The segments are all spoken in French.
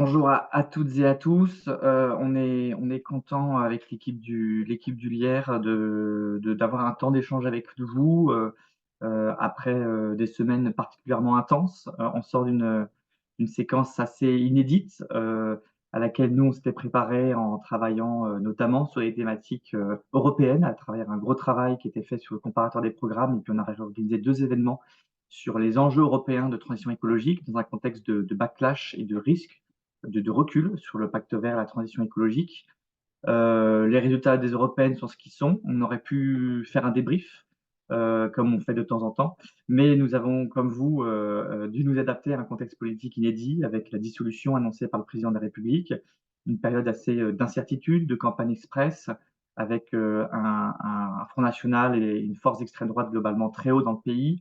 Bonjour à toutes et à tous. On est content avec l'équipe du Lierre d'avoir un temps d'échange avec vous, après, des semaines particulièrement intenses. On sort d'une séquence assez inédite, à laquelle nous on s'était préparé en travaillant, notamment sur les thématiques, européennes, à travers un gros travail qui était fait sur le comparateur des programmes et puis on a organisé 2 événements sur les enjeux européens de transition écologique dans un contexte de backlash et de risque de recul sur le pacte vert et la transition écologique. Les résultats des européennes sont ce qu'ils sont. On aurait pu faire un débrief, comme on fait de temps en temps, mais nous avons, comme vous, dû nous adapter à un contexte politique inédit avec la dissolution annoncée par le président de la République, une période assez d'incertitude, de campagne express, avec un Front National et une force d'extrême droite globalement très haut dans le pays,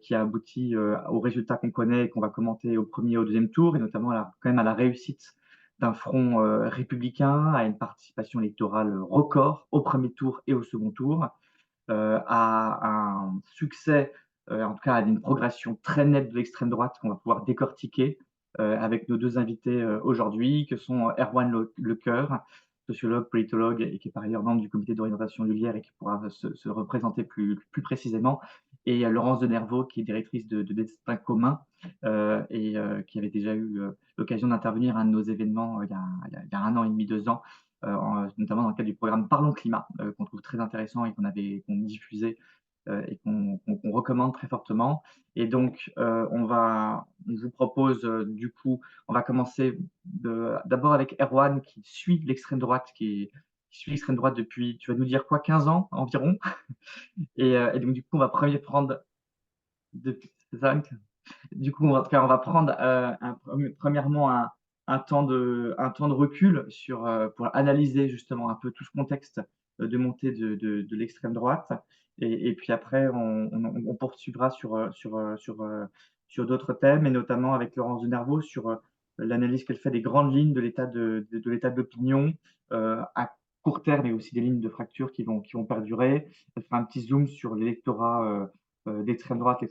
qui a abouti aux résultats qu'on connaît et qu'on va commenter au premier et au deuxième tour, et notamment quand même à la réussite d'un front républicain, à une participation électorale record au premier tour et au second tour, à un succès, en tout cas à une progression très nette de l'extrême droite qu'on va pouvoir décortiquer avec nos deux invités aujourd'hui, que sont Erwan Lecoeur, sociologue, politologue et qui est par ailleurs membre du comité d'orientation du Lierre et qui pourra se représenter plus précisément, et Laurence Denervaux, qui est directrice de Destin commun qui avait déjà eu l'occasion d'intervenir à un de nos événements il y a 1 an et demi, 2 ans, notamment dans le cadre du programme Parlons Climat, qu'on trouve très intéressant et qu'on diffusait et qu'on recommande très fortement. Et donc, on vous propose du coup, on va commencer d'abord avec Erwan qui suit l'extrême droite, qui suit l'extrême droite depuis, tu vas nous dire quoi, 15 ans environ. Et donc, du coup, on va premier prendre depuis, c'est ça. Du coup, en tout cas, on va prendre premièrement un temps de recul pour analyser justement un peu tout ce contexte de montée de l'extrême droite. Et puis après, on poursuivra sur d'autres thèmes, et notamment avec Laurence Denervaux sur l'analyse qu'elle fait des grandes lignes de l'état de l'opinion à court terme, et aussi des lignes de fracture qui vont perdurer. Elle fera un petit zoom sur l'électorat d'extrême droite,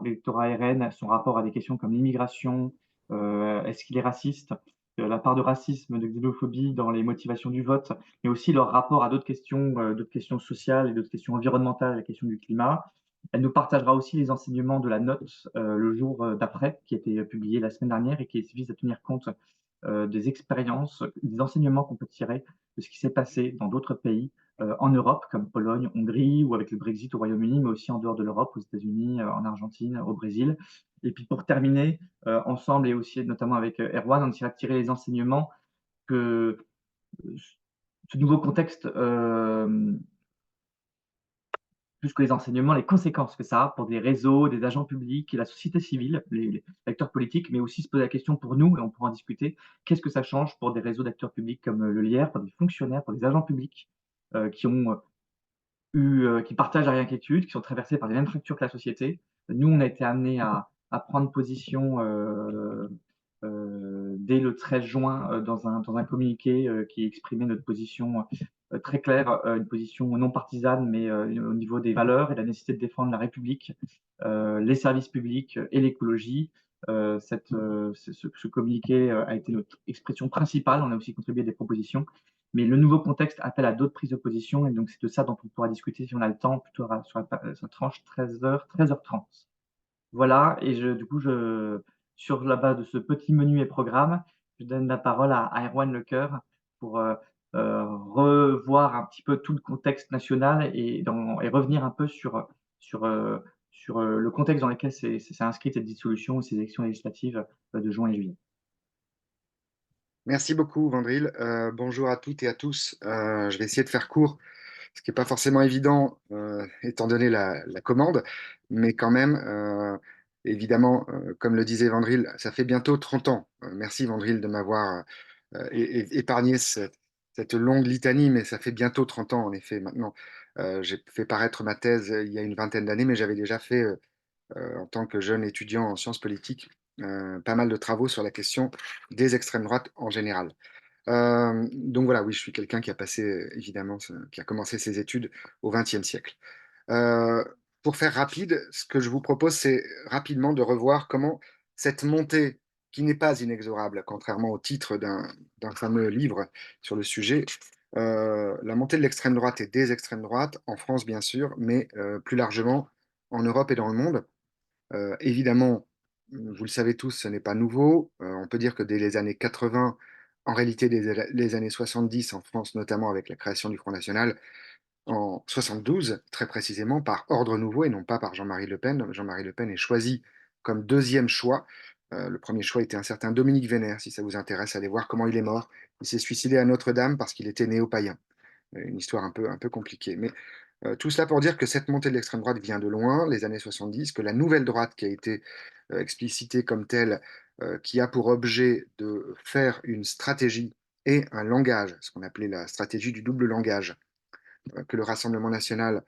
l'électorat RN, son rapport à des questions comme l'immigration, est-ce qu'il est raciste, la part de racisme, de xénophobie dans les motivations du vote, mais aussi leur rapport à d'autres questions sociales et d'autres questions environnementales, la question du climat. Elle nous partagera aussi les enseignements de la note le jour d'après, qui a été publiée la semaine dernière et qui vise à tenir compte des expériences, des enseignements qu'on peut tirer de ce qui s'est passé dans d'autres pays en Europe, comme Pologne, Hongrie, ou avec le Brexit au Royaume-Uni, mais aussi en dehors de l'Europe, aux États-Unis, en Argentine, au Brésil. Et puis pour terminer, ensemble et aussi notamment avec Erwan, on essaiera de tirer les enseignements que ce nouveau contexte, plus que les enseignements, les conséquences que ça a pour des réseaux, des agents publics et la société civile, les acteurs politiques, mais aussi se poser la question pour nous, et on pourra en discuter, qu'est-ce que ça change pour des réseaux d'acteurs publics comme le Lierre, pour des fonctionnaires, pour des agents publics qui ont qui partagent la même inquiétude, qui sont traversés par les mêmes fractures que la société. Nous, on a été amenés à prendre position dès le 13 juin dans un communiqué qui exprimait notre position très claire, une position non partisane, mais au niveau des valeurs et la nécessité de défendre la République, les services publics et l'écologie. Ce communiqué a été notre expression principale. On a aussi contribué à des propositions. Mais le nouveau contexte appelle à d'autres prises de position, et donc c'est de ça dont on pourra discuter si on a le temps, plutôt sur la tranche 13h, 13h30. Voilà, et sur la base de ce petit menu et programme, je donne la parole à Erwan Lecoeur pour revoir un petit peu tout le contexte national et revenir un peu sur, euh, sur le contexte dans lequel s'est inscrite cette dissolution et ces élections législatives de juin et juillet. Merci beaucoup, Vandril. Bonjour à toutes et à tous. Je vais essayer de faire court, ce qui n'est pas forcément évident étant donné la commande, mais quand même, évidemment, comme le disait Vandril, ça fait bientôt 30 ans. Merci, Vandril, de m'avoir épargné cette longue litanie, mais ça fait bientôt 30 ans, en effet, maintenant. J'ai fait paraître ma thèse il y a une vingtaine d'années, mais j'avais déjà fait en tant que jeune étudiant en sciences politiques, pas mal de travaux sur la question des extrêmes droites en général. Donc voilà, oui, je suis quelqu'un qui a passé, évidemment, qui a commencé ses études au XXe siècle. Euh, pour faire rapide, ce que je vous propose, c'est rapidement de revoir comment cette montée qui n'est pas inexorable, contrairement au titre d'un fameux livre sur le sujet. La montée de l'extrême droite et des extrêmes droites, en France bien sûr, mais plus largement en Europe et dans le monde. Évidemment, vous le savez tous, ce n'est pas nouveau. On peut dire que dès les années 80, en réalité dès les années 70, en France notamment avec la création du Front National, en 72 très précisément, par ordre nouveau et non pas par Jean-Marie Le Pen. Jean-Marie Le Pen est choisi comme deuxième choix. Le premier choix était un certain Dominique Vénère, si ça vous intéresse, allez voir comment il est mort. Il s'est suicidé à Notre-Dame parce qu'il était néo-païen. Une histoire un peu compliquée. Mais tout cela pour dire que cette montée de l'extrême droite vient de loin, les années 70, que la nouvelle droite qui a été explicitée comme telle, qui a pour objet de faire une stratégie et un langage, ce qu'on appelait la stratégie du double langage, que le Rassemblement national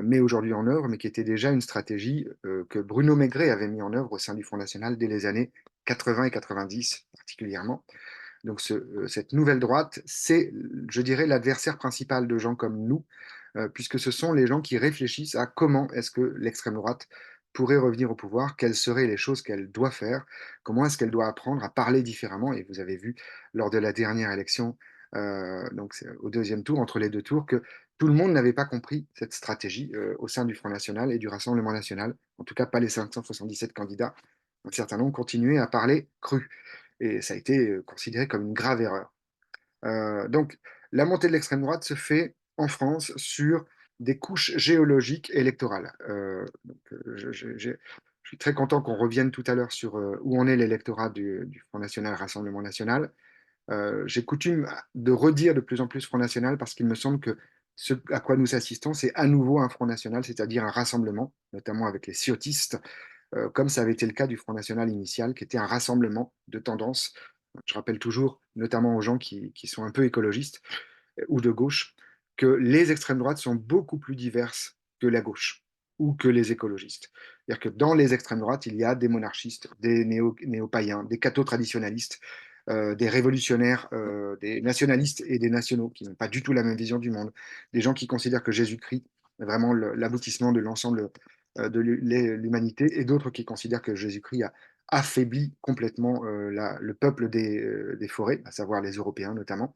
met aujourd'hui en œuvre, mais qui était déjà une stratégie que Bruno Maigret avait mis en œuvre au sein du Front National dès les années 80 et 90 particulièrement. Donc cette nouvelle droite, c'est, je dirais, l'adversaire principal de gens comme nous, puisque ce sont les gens qui réfléchissent à comment est-ce que l'extrême droite pourrait revenir au pouvoir, quelles seraient les choses qu'elle doit faire, comment est-ce qu'elle doit apprendre à parler différemment. Et vous avez vu lors de la dernière élection, donc au deuxième tour, entre les deux tours, que tout le monde n'avait pas compris cette stratégie au sein du Front National et du Rassemblement National, en tout cas pas les 577 candidats. Un certain nombre continuaient à parler cru. Et ça a été considéré comme une grave erreur. Donc, la montée de l'extrême droite se fait en France sur des couches géologiques électorales. Je suis très content qu'on revienne tout à l'heure sur où en est l'électorat du Front National, Rassemblement National. J'ai coutume de redire de plus en plus Front National parce qu'il me semble que ce à quoi nous assistons, c'est à nouveau un Front National, c'est-à-dire un rassemblement, notamment avec les ciotistes, comme ça avait été le cas du Front National initial, qui était un rassemblement de tendances. Je rappelle toujours, notamment aux gens qui sont un peu écologistes ou de gauche, que les extrêmes droites sont beaucoup plus diverses que la gauche ou que les écologistes. C'est-à-dire que dans les extrêmes droites, il y a des monarchistes, des néo-païens, des catho-traditionalistes, des révolutionnaires, des nationalistes et des nationaux qui n'ont pas du tout la même vision du monde, des gens qui considèrent que Jésus-Christ est vraiment l'aboutissement de l'ensemble de l'humanité, et d'autres qui considèrent que Jésus-Christ a affaibli complètement le peuple des forêts, à savoir les Européens notamment.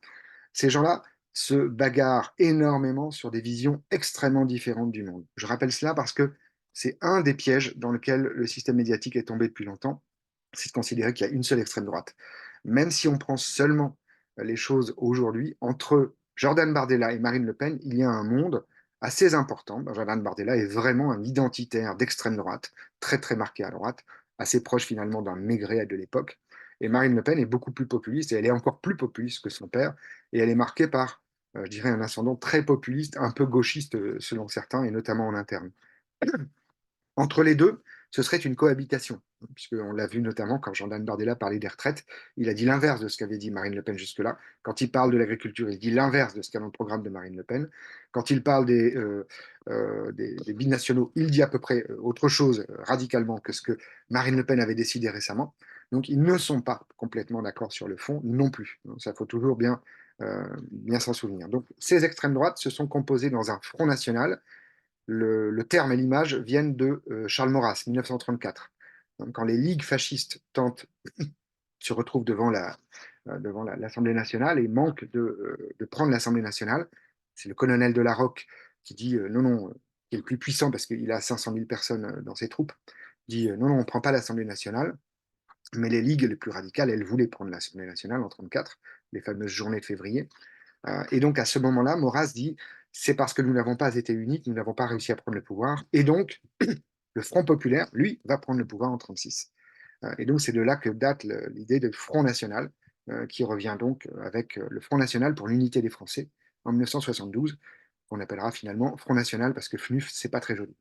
Ces gens-là se bagarrent énormément sur des visions extrêmement différentes du monde. Je rappelle cela parce que c'est un des pièges dans lequel le système médiatique est tombé depuis longtemps, c'est de considérer qu'il y a une seule extrême droite. Même si on prend seulement les choses aujourd'hui, entre Jordan Bardella et Marine Le Pen, il y a un monde assez important. Jordan Bardella est vraiment un identitaire d'extrême droite, très très marqué à droite, assez proche finalement d'un Maigret de l'époque. Et Marine Le Pen est beaucoup plus populiste, et elle est encore plus populiste que son père, et elle est marquée par, je dirais, un ascendant très populiste, un peu gauchiste selon certains, et notamment en interne. Entre les deux, ce serait une cohabitation, puisqu'on l'a vu notamment quand Jordan Bardella parlait des retraites, il a dit l'inverse de ce qu'avait dit Marine Le Pen jusque-là. Quand il parle de l'agriculture, il dit l'inverse de ce qu'il y a dans le programme de Marine Le Pen. Quand il parle des binationaux, il dit à peu près autre chose radicalement que ce que Marine Le Pen avait décidé récemment. Donc ils ne sont pas complètement d'accord sur le fond non plus. Donc, ça faut toujours bien s'en souvenir. Donc ces extrêmes droites se sont composées dans un front national. Le terme et l'image viennent de Charles Maurras, 1934. Donc, quand les ligues fascistes se retrouvent devant l'Assemblée nationale et manquent de prendre l'Assemblée nationale, c'est le colonel de la Roque qui dit non, non, qui est le plus puissant parce qu'il a 500 000 personnes dans ses troupes, dit non, non, on ne prend pas l'Assemblée nationale. Mais les ligues les plus radicales, elles voulaient prendre l'Assemblée nationale en 1934, les fameuses journées de février. Et donc, à ce moment-là, Maurras dit, c'est parce que nous n'avons pas été unis que nous n'avons pas réussi à prendre le pouvoir. Et donc, le Front populaire, lui, va prendre le pouvoir en 1936. Et donc, c'est de là que date l'idée de Front national, qui revient donc avec le Front national pour l'unité des Français en 1972, qu'on appellera finalement Front national parce que FNUF, c'est pas très joli.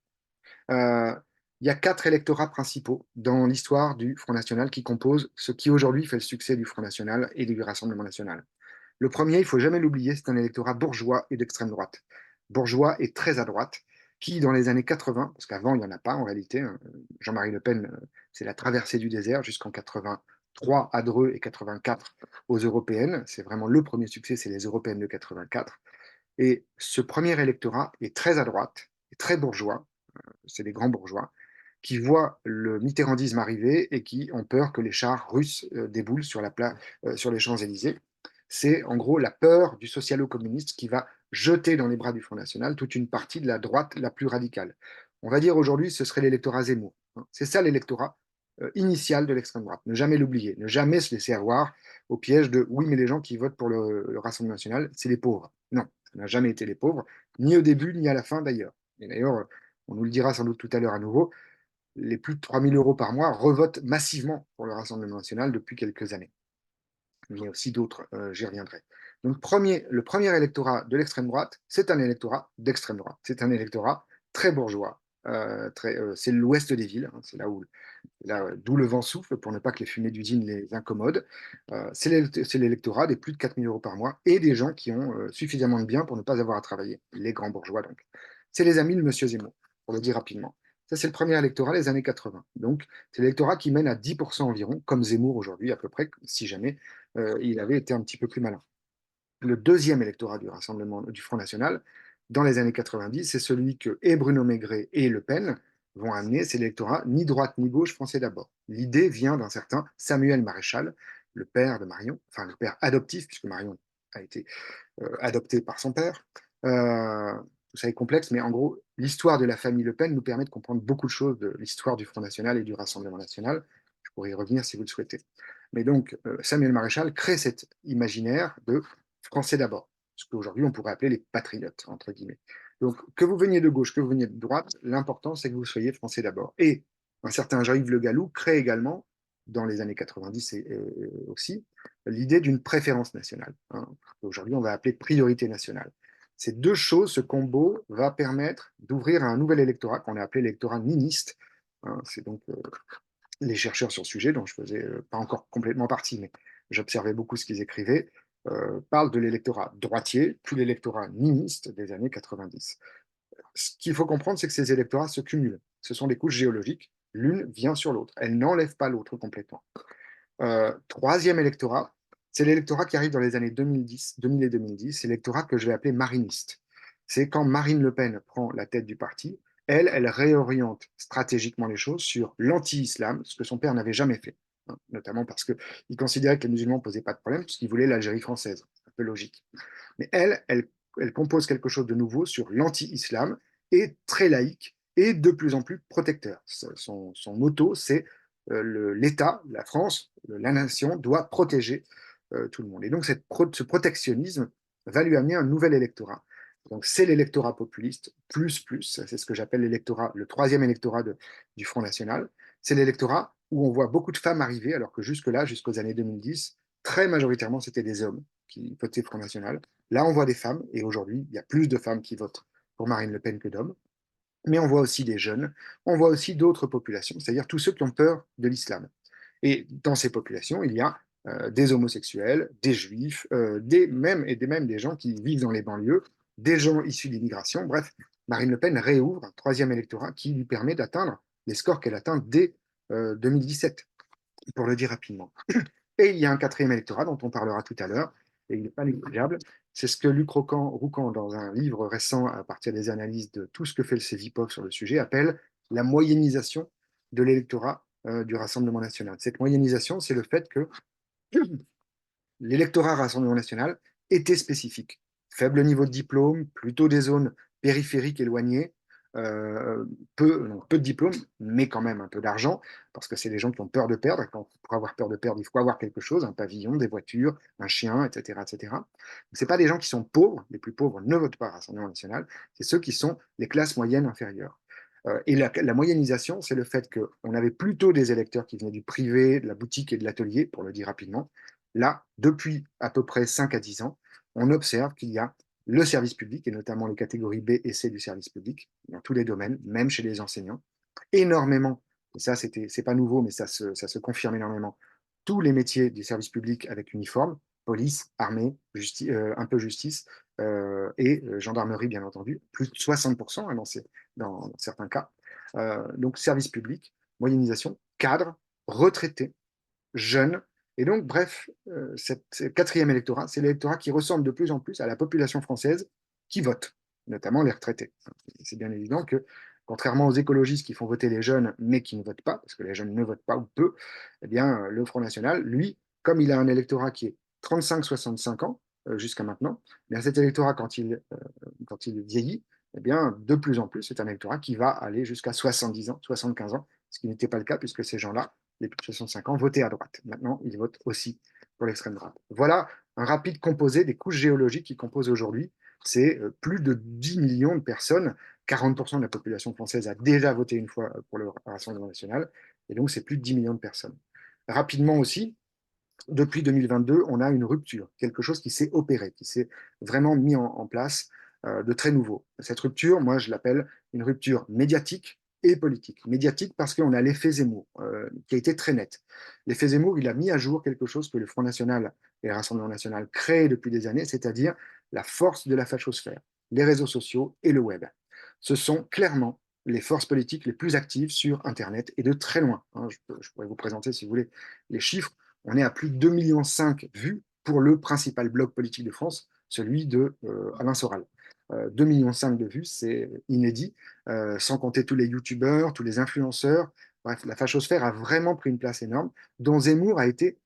Euh, il y a 4 électorats principaux dans l'histoire du Front national qui composent ce qui aujourd'hui fait le succès du Front national et du Rassemblement national. Le premier, il ne faut jamais l'oublier, c'est un électorat bourgeois et d'extrême droite. Bourgeois et très à droite, qui dans les années 80, parce qu'avant il n'y en a pas en réalité, hein, Jean-Marie Le Pen, c'est la traversée du désert jusqu'en 83 à Dreux et 84 aux européennes. C'est vraiment le premier succès, c'est les européennes de 84. Et ce premier électorat est très à droite, est très bourgeois, c'est des grands bourgeois, qui voient le mitterrandisme arriver et qui ont peur que les chars russes déboulent sur les Champs-Élysées. C'est en gros la peur du socialo-communiste qui va jeter dans les bras du Front National toute une partie de la droite la plus radicale. On va dire aujourd'hui ce serait l'électorat Zemmour. C'est ça l'électorat initial de l'extrême droite. Ne jamais l'oublier, ne jamais se laisser avoir au piège de oui, mais les gens qui votent pour le Rassemblement national, c'est les pauvres. Non, ça n'a jamais été les pauvres, ni au début, ni à la fin d'ailleurs. Et d'ailleurs, on nous le dira sans doute tout à l'heure à nouveau, les plus de 3 000 € par mois revotent massivement pour le Rassemblement national depuis quelques années. Mais il y a aussi d'autres, j'y reviendrai. Donc, le premier électorat de l'extrême droite, c'est un électorat d'extrême droite. C'est un électorat très bourgeois. C'est l'ouest des villes, hein, c'est d'où le vent souffle pour ne pas que les fumées d'usine les incommodent. C'est l'électorat des plus de 4 000 € par mois et des gens qui ont suffisamment de biens pour ne pas avoir à travailler, les grands bourgeois donc. C'est les amis de M. Zemmour, pour le dire rapidement. Ça, c'est le premier électorat des années 80. Donc, c'est l'électorat qui mène à 10% environ, comme Zemmour aujourd'hui, à peu près, si jamais il avait été un petit peu plus malin. Le deuxième électorat du Rassemblement du Front National, dans les années 90, c'est celui que et Bruno Maigret et Le Pen vont amener, c'est l'électorat ni droite ni gauche français d'abord. L'idée vient d'un certain Samuel Maréchal, le père de Marion, enfin le père adoptif, puisque Marion a été adopté par son père. Ça est complexe, mais en gros, l'histoire de la famille Le Pen nous permet de comprendre beaucoup de choses de l'histoire du Front National et du Rassemblement National. Je pourrais y revenir si vous le souhaitez. Mais donc, Samuel Maréchal crée cet imaginaire de Français d'abord, ce qu'aujourd'hui on pourrait appeler les patriotes, entre guillemets. Donc, que vous veniez de gauche, que vous veniez de droite, l'important c'est que vous soyez Français d'abord. Et un certain Jean-Yves Le Gallou crée également, dans les années 90 aussi, l'idée d'une préférence nationale, hein, qu'aujourd'hui on va appeler priorité nationale. Ces deux choses, ce combo, va permettre d'ouvrir un nouvel électorat qu'on a appelé l'électorat niniste. Hein, c'est donc les chercheurs sur le sujet, dont je faisais pas encore complètement partie, mais j'observais beaucoup ce qu'ils écrivaient, parlent de l'électorat droitier, puis l'électorat niniste des années 90. Ce qu'il faut comprendre, c'est que ces électorats se cumulent. Ce sont des couches géologiques, l'une vient sur l'autre. Elle n'enlève pas l'autre complètement. Troisième électorat, c'est l'électorat qui arrive dans les années 2010, 2000 et 2010, c'est l'électorat que je vais appeler mariniste. C'est quand Marine Le Pen prend la tête du parti, elle réoriente stratégiquement les choses sur l'anti-islam, ce que son père n'avait jamais fait, hein, notamment parce qu'il considérait que les musulmans ne posaient pas de problème, parce qu'il voulait l'Algérie française, un peu logique. Mais elle compose quelque chose de nouveau sur l'anti-islam, et très laïque, et de plus en plus protecteur. Son motto, c'est l'État, la France, la nation doit protéger tout le monde. Et donc ce protectionnisme va lui amener un nouvel électorat. Donc c'est l'électorat populiste, c'est ce que j'appelle l'électorat, le troisième électorat du Front National. C'est l'électorat où on voit beaucoup de femmes arriver, alors que jusque-là, jusqu'aux années 2010, très majoritairement, c'était des hommes qui votaient Front National. Là, on voit des femmes, et aujourd'hui, il y a plus de femmes qui votent pour Marine Le Pen que d'hommes. Mais on voit aussi des jeunes, on voit aussi d'autres populations, c'est-à-dire tous ceux qui ont peur de l'islam. Et dans ces populations, il y a des homosexuels, des juifs, même des gens qui vivent dans les banlieues, des gens issus d'immigration. Bref, Marine Le Pen réouvre un troisième électorat qui lui permet d'atteindre les scores qu'elle atteint dès 2017, pour le dire rapidement. Et il y a un quatrième électorat dont on parlera tout à l'heure, et il n'est pas négligeable. C'est ce que Luc Roucan, dans un livre récent, à partir des analyses de tout ce que fait le CEVIPOF sur le sujet, appelle la moyennisation de l'électorat du Rassemblement national. Cette moyennisation, c'est le fait que l'électorat Rassemblement national était spécifique. Faible niveau de diplôme, plutôt des zones périphériques éloignées, peu de diplôme, mais quand même un peu d'argent, parce que c'est des gens qui ont peur de perdre. Pour avoir peur de perdre, il faut avoir quelque chose, un pavillon, des voitures, un chien, etc. etc. Ce pas des gens qui sont pauvres, les plus pauvres ne votent pas Rassemblement national, c'est ceux qui sont les classes moyennes inférieures. Et la moyennisation, c'est le fait qu'on avait plutôt des électeurs qui venaient du privé, de la boutique et de l'atelier, pour le dire rapidement. Là, depuis à peu près 5 à 10 ans, on observe qu'il y a le service public, et notamment les catégories B et C du service public, dans tous les domaines, même chez les enseignants, énormément, et ça c'est pas nouveau, mais ça se confirme énormément, tous les métiers du service public avec uniforme, police, armée, un peu justice, et gendarmerie bien entendu, plus de 60% hein, dans certains cas. Donc service public, moyennisation, cadre, retraité, jeunes. Et donc, bref, ce quatrième électorat, c'est l'électorat qui ressemble de plus en plus à la population française qui vote, notamment les retraités. C'est bien évident que Contrairement aux écologistes qui font voter les jeunes, mais qui ne votent pas, parce que les jeunes ne votent pas ou peu, eh bien, le Front National, lui, comme il a un électorat qui est 35-65 ans jusqu'à maintenant, eh bien, cet électorat, quand il vieillit, eh bien, de plus en plus, c'est un électorat qui va aller jusqu'à 70 ans, 75 ans, ce qui n'était pas le cas puisque ces gens-là, les plus de 65 ans, votaient à droite. Maintenant, ils votent aussi pour l'extrême droite. Voilà un rapide composé des couches géologiques qui composent aujourd'hui. C'est plus de 10 millions de personnes. 40% de la population française a déjà voté une fois pour le Rassemblement national. Et donc, c'est plus de 10 millions de personnes. Rapidement aussi, depuis 2022, on a une rupture, quelque chose qui s'est opéré, qui s'est vraiment mis en place de très nouveau. Cette rupture, moi, je l'appelle une rupture médiatique et politique. Médiatique parce qu'on a l'effet Zemmour, qui a été très net. L'effet Zemmour, il a mis à jour quelque chose que le Front National et le Rassemblement national créent depuis des années, c'est-à-dire la force de la fachosphère, les réseaux sociaux et le web. Ce sont clairement les forces politiques les plus actives sur Internet et de très loin. Je pourrais vous présenter, si vous voulez, les chiffres. On est à plus de 2,5 millions vues pour le principal blog politique de France, celui de Alain Soral. 2,5 millions de vues, c'est inédit, sans compter tous les youtubeurs, tous les influenceurs. Bref, la fachosphère a vraiment pris une place énorme, dont Zemmour a été,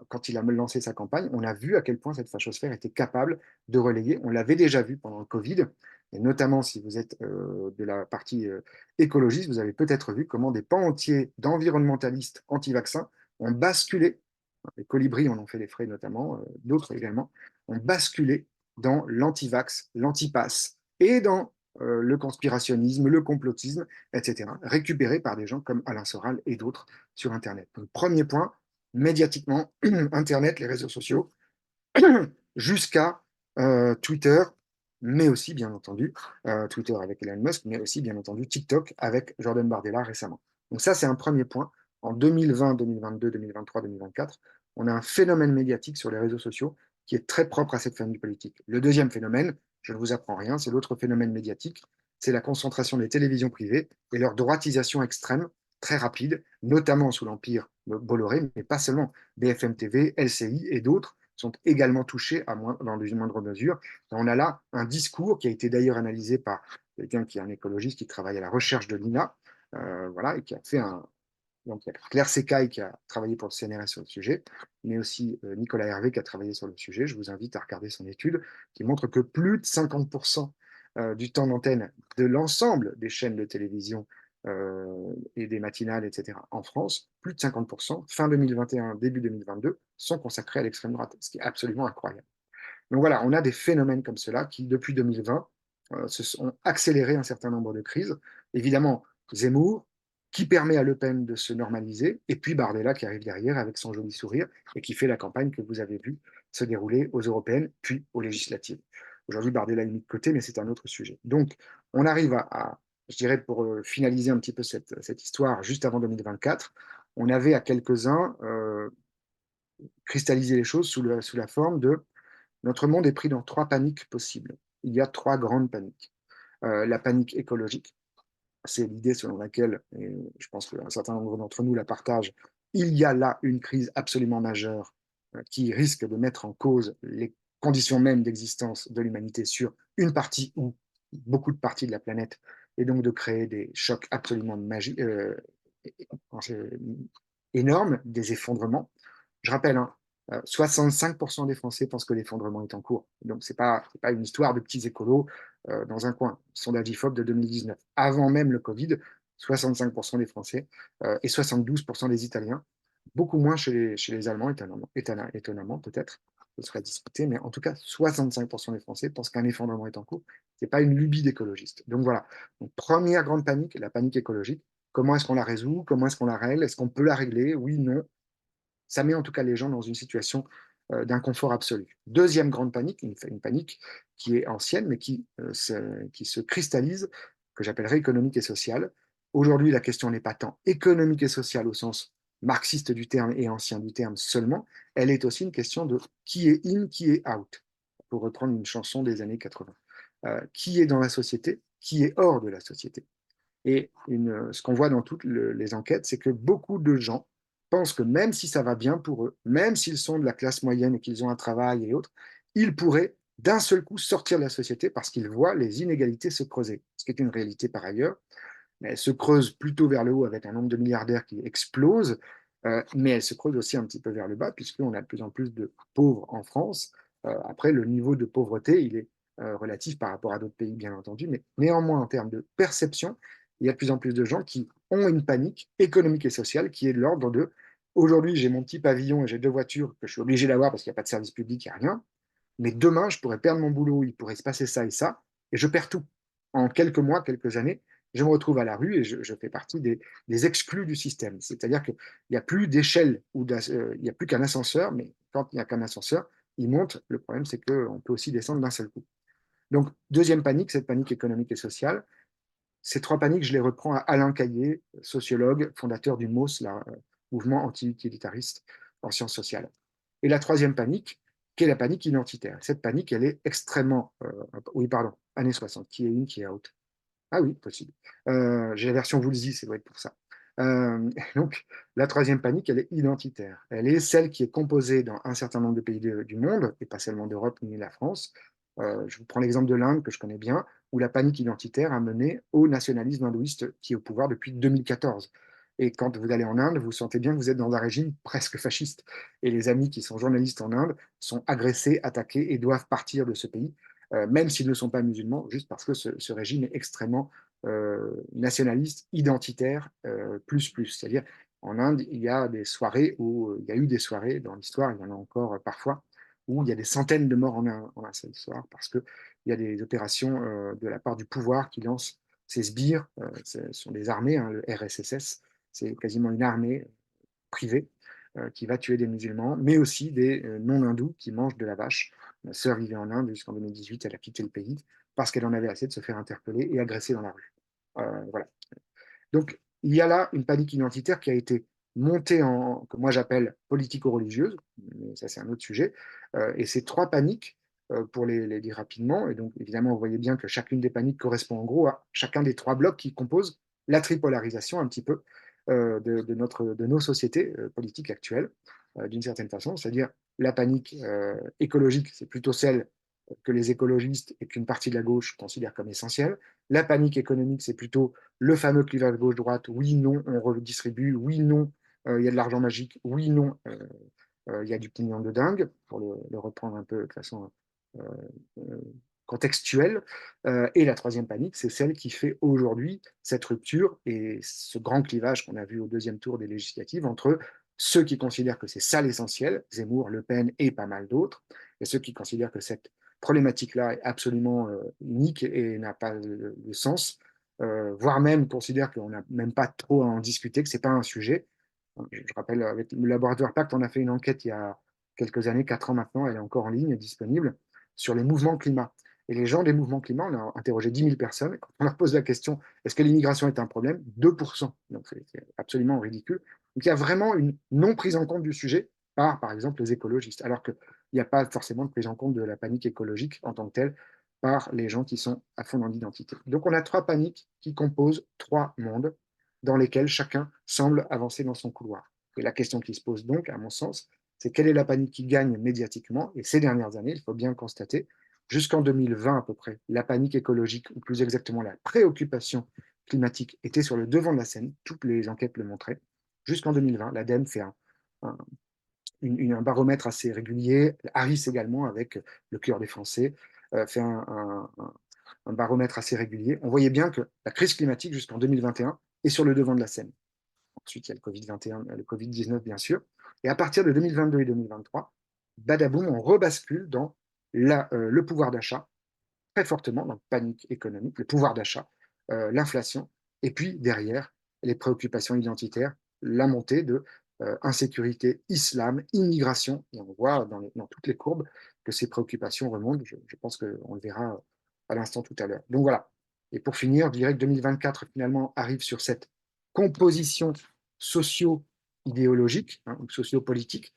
quand il a lancé sa campagne, on a vu à quel point cette fachosphère était capable de relayer. On l'avait déjà vu pendant le Covid, et notamment si vous êtes de la partie écologiste, vous avez peut-être vu comment des pans entiers d'environnementalistes anti-vaccins ont basculé, les colibris en ont fait les frais notamment, d'autres également, ont basculé dans l'anti-vax, l'anti-pass et dans le conspirationnisme, le complotisme, etc., récupérés par des gens comme Alain Soral et d'autres sur Internet. Donc, premier point, médiatiquement, Internet, les réseaux sociaux, jusqu'à Twitter, mais aussi, bien entendu, Twitter avec Elon Musk, mais aussi, bien entendu, TikTok avec Jordan Bardella récemment. Donc ça, c'est un premier point. En 2020, 2022, 2023, 2024, on a un phénomène médiatique sur les réseaux sociaux qui est très propre à cette famille politique. Le deuxième phénomène, je ne vous apprends rien, c'est l'autre phénomène médiatique, c'est la concentration des télévisions privées et leur droitisation extrême, très rapide, notamment sous l'empire Bolloré, mais pas seulement. BFM TV, LCI et d'autres sont également touchés dans une moindre mesure. On a là un discours qui a été d'ailleurs analysé par quelqu'un qui est un écologiste qui travaille à la recherche de l'INA, voilà, et qui a fait un. Donc, il y a Claire Secaille qui a travaillé pour le CNRS sur le sujet, mais aussi Nicolas Hervé qui a travaillé sur le sujet. Je vous invite à regarder son étude qui montre que plus de 50% du temps d'antenne de l'ensemble des chaînes de télévision et des matinales, etc., en France, plus de 50%, fin 2021, début 2022, sont consacrés à l'extrême droite, ce qui est absolument incroyable. Donc voilà, on a des phénomènes comme cela qui, depuis 2020, se sont accélérés un certain nombre de crises. Évidemment, Zemmour, qui permet à Le Pen de se normaliser, et puis Bardella qui arrive derrière avec son joli sourire et qui fait la campagne que vous avez vue se dérouler aux européennes, puis aux législatives. Aujourd'hui, Bardella est mis de côté, mais c'est un autre sujet. Donc, on arrive je dirais, pour finaliser un petit peu cette histoire, juste avant 2024, on avait à quelques-uns cristallisé les choses sous la forme de notre monde est pris dans trois paniques possibles. Il y a trois grandes paniques. La panique écologique, c'est l'idée selon laquelle, et je pense qu'un certain nombre d'entre nous la partagent, il y a là une crise absolument majeure qui risque de mettre en cause les conditions mêmes d'existence de l'humanité sur une partie ou beaucoup de parties de la planète, et donc de créer des chocs absolument énormes, des effondrements. Je rappelle, hein, 65% des Français pensent que l'effondrement est en cours. Donc, ce n'est pas une histoire de petits écolos dans un coin. Sondage IFOP de 2019. Avant même le Covid, 65% des Français et 72% des Italiens. Beaucoup moins chez les Allemands, étonnamment peut-être. Ce serait discuté, mais en tout cas, 65% des Français pensent qu'un effondrement est en cours. Ce n'est pas une lubie d'écologiste. Donc voilà. Donc, première grande panique, la panique écologique. Comment est-ce qu'on la résout? Comment est-ce qu'on la règle? Est-ce qu'on peut la régler? Oui, non. Ça met en tout cas les gens dans une situation d'inconfort absolu. Deuxième grande panique, une panique qui est ancienne, mais qui se cristallise, que j'appellerais économique et sociale. Aujourd'hui, la question n'est pas tant économique et sociale au sens marxiste du terme et ancien du terme seulement, elle est aussi une question de qui est in, qui est out, pour reprendre une chanson des années 80. Qui est dans la société, qui est hors de la société. Et ce qu'on voit dans toutes les enquêtes, c'est que beaucoup de gens pensent que même si ça va bien pour eux, même s'ils sont de la classe moyenne et qu'ils ont un travail et autres, ils pourraient d'un seul coup sortir de la société parce qu'ils voient les inégalités se creuser, ce qui est une réalité par ailleurs. mais elle se creuse plutôt vers le haut avec un nombre de milliardaires qui explose, mais elle se creuse aussi un petit peu vers le bas, puisqu'on a de plus en plus de pauvres en France. Après, le niveau de pauvreté, il est relatif par rapport à d'autres pays, bien entendu, mais néanmoins, en termes de perception, il y a de plus en plus de gens qui ont une panique économique et sociale qui est de l'ordre de aujourd'hui, j'ai mon petit pavillon et j'ai deux voitures que je suis obligé d'avoir parce qu'il n'y a pas de service public, il n'y a rien. Mais demain, je pourrais perdre mon boulot, il pourrait se passer ça et ça, et je perds tout. En quelques mois, quelques années, je me retrouve à la rue et je fais partie des exclus du système. C'est-à-dire qu'il n'y a plus d'échelle, il n'y a plus qu'un ascenseur, mais quand il n'y a qu'un ascenseur, il monte. Le problème, c'est qu'on peut aussi descendre d'un seul coup. Donc, deuxième panique, cette panique économique et sociale. Ces trois paniques, je les reprends à Alain Caillé, sociologue, fondateur du MOS, mouvement anti-utilitariste en sciences sociales. Et la troisième panique, qui est la panique identitaire. Cette panique, elle est extrêmement... oui, pardon, années 60, qui est in, qui est out. Ah oui, possible. J'ai la version Woolsey, ça doit être pour ça. Donc, la troisième panique, elle est identitaire. Elle est celle qui est composée dans un certain nombre de pays du monde, et pas seulement d'Europe ni la France. Je vous prends l'exemple de l'Inde, que je connais bien, où la panique identitaire a mené au nationalisme hindouiste qui est au pouvoir depuis 2014. Et quand vous allez en Inde, vous sentez bien que vous êtes dans un régime presque fasciste. Et les amis qui sont journalistes en Inde sont agressés, attaqués et doivent partir de ce pays, même s'ils ne sont pas musulmans, juste parce que ce régime est extrêmement nationaliste, identitaire, plus. C'est-à-dire, en Inde, il y a des soirées où il y a eu des soirées dans l'histoire, il y en a encore parfois, où il y a des centaines de morts en un seul soir, parce qu'il y a des opérations de la part du pouvoir qui lance ces sbires, ce sont des armées, hein, le RSSS, c'est quasiment une armée privée qui va tuer des musulmans, mais aussi des non-hindous qui mangent de la vache. Ma sœur vivait en Inde jusqu'en 2018, elle a quitté le pays parce qu'elle en avait assez de se faire interpeller et agresser dans la rue. Voilà. Donc, il y a là une panique identitaire qui a été montée en, que moi j'appelle politico-religieuse, mais ça c'est un autre sujet. Et ces trois paniques, pour les dire rapidement, et donc évidemment vous voyez bien que chacune des paniques correspond en gros à chacun des trois blocs qui composent la tripolarisation un petit peu de nos sociétés politiques actuelles, d'une certaine façon, c'est-à-dire la panique écologique, c'est plutôt celle que les écologistes et qu'une partie de la gauche considèrent comme essentielle. La panique économique, c'est plutôt le fameux clivage gauche-droite, oui, non, on redistribue, oui, non, il y a de l'argent magique, oui, non, il y a du pignon de dingue, pour le reprendre un peu de façon euh, euh, contextuelle. Et la troisième panique, c'est celle qui fait aujourd'hui cette rupture et ce grand clivage qu'on a vu au deuxième tour des législatives entre ceux qui considèrent que c'est ça l'essentiel, Zemmour, Le Pen et pas mal d'autres, et ceux qui considèrent que cette problématique-là est absolument unique et n'a pas de sens, voire même considèrent qu'on n'a même pas trop à en discuter, que ce n'est pas un sujet. Je rappelle, avec le laboratoire Pacte, on a fait une enquête il y a quelques années, 4 ans maintenant, elle est encore en ligne, disponible, sur les mouvements climat. Et les gens des mouvements climat, on a interrogé 10 000 personnes, et quand on leur pose la question, est-ce que l'immigration est un problème? 2%. Donc c'est absolument ridicule. Donc il y a vraiment une non prise en compte du sujet par exemple, les écologistes, alors qu'il n'y a pas forcément de prise en compte de la panique écologique en tant que telle par les gens qui sont à fond dans l'identité. Donc on a trois paniques qui composent trois mondes dans lesquels chacun semble avancer dans son couloir. Et la question qui se pose donc, à mon sens, c'est quelle est la panique qui gagne médiatiquement? Et ces dernières années, il faut bien le constater, jusqu'en 2020 à peu près, la panique écologique, ou plus exactement la préoccupation climatique, était sur le devant de la scène. Toutes les enquêtes le montraient. Jusqu'en 2020, l'ADEME fait un, un baromètre assez régulier. Harris également, avec le cœur des Français, fait un baromètre assez régulier. On voyait bien que la crise climatique jusqu'en 2021 est sur le devant de la scène. Ensuite, il y a le Covid-21, le Covid-19, bien sûr. Et à partir de 2022 et 2023, badaboum, on rebascule dans le pouvoir d'achat, très fortement, dans la panique économique, le pouvoir d'achat, l'inflation, et puis derrière, les préoccupations identitaires, la montée de insécurité, islam, immigration. Et on voit dans toutes les courbes que ces préoccupations remontent. Je pense qu'on le verra à l'instant tout à l'heure. Donc voilà. Et pour finir, je dirais que 2024 finalement arrive sur cette composition socio-idéologique, hein, ou socio-politique,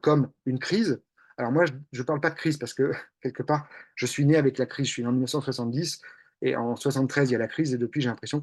comme une crise. Alors moi, je ne parle pas de crise parce que quelque part, je suis né avec la crise, je suis né en 1970 et en 73 il y a la crise et depuis j'ai l'impression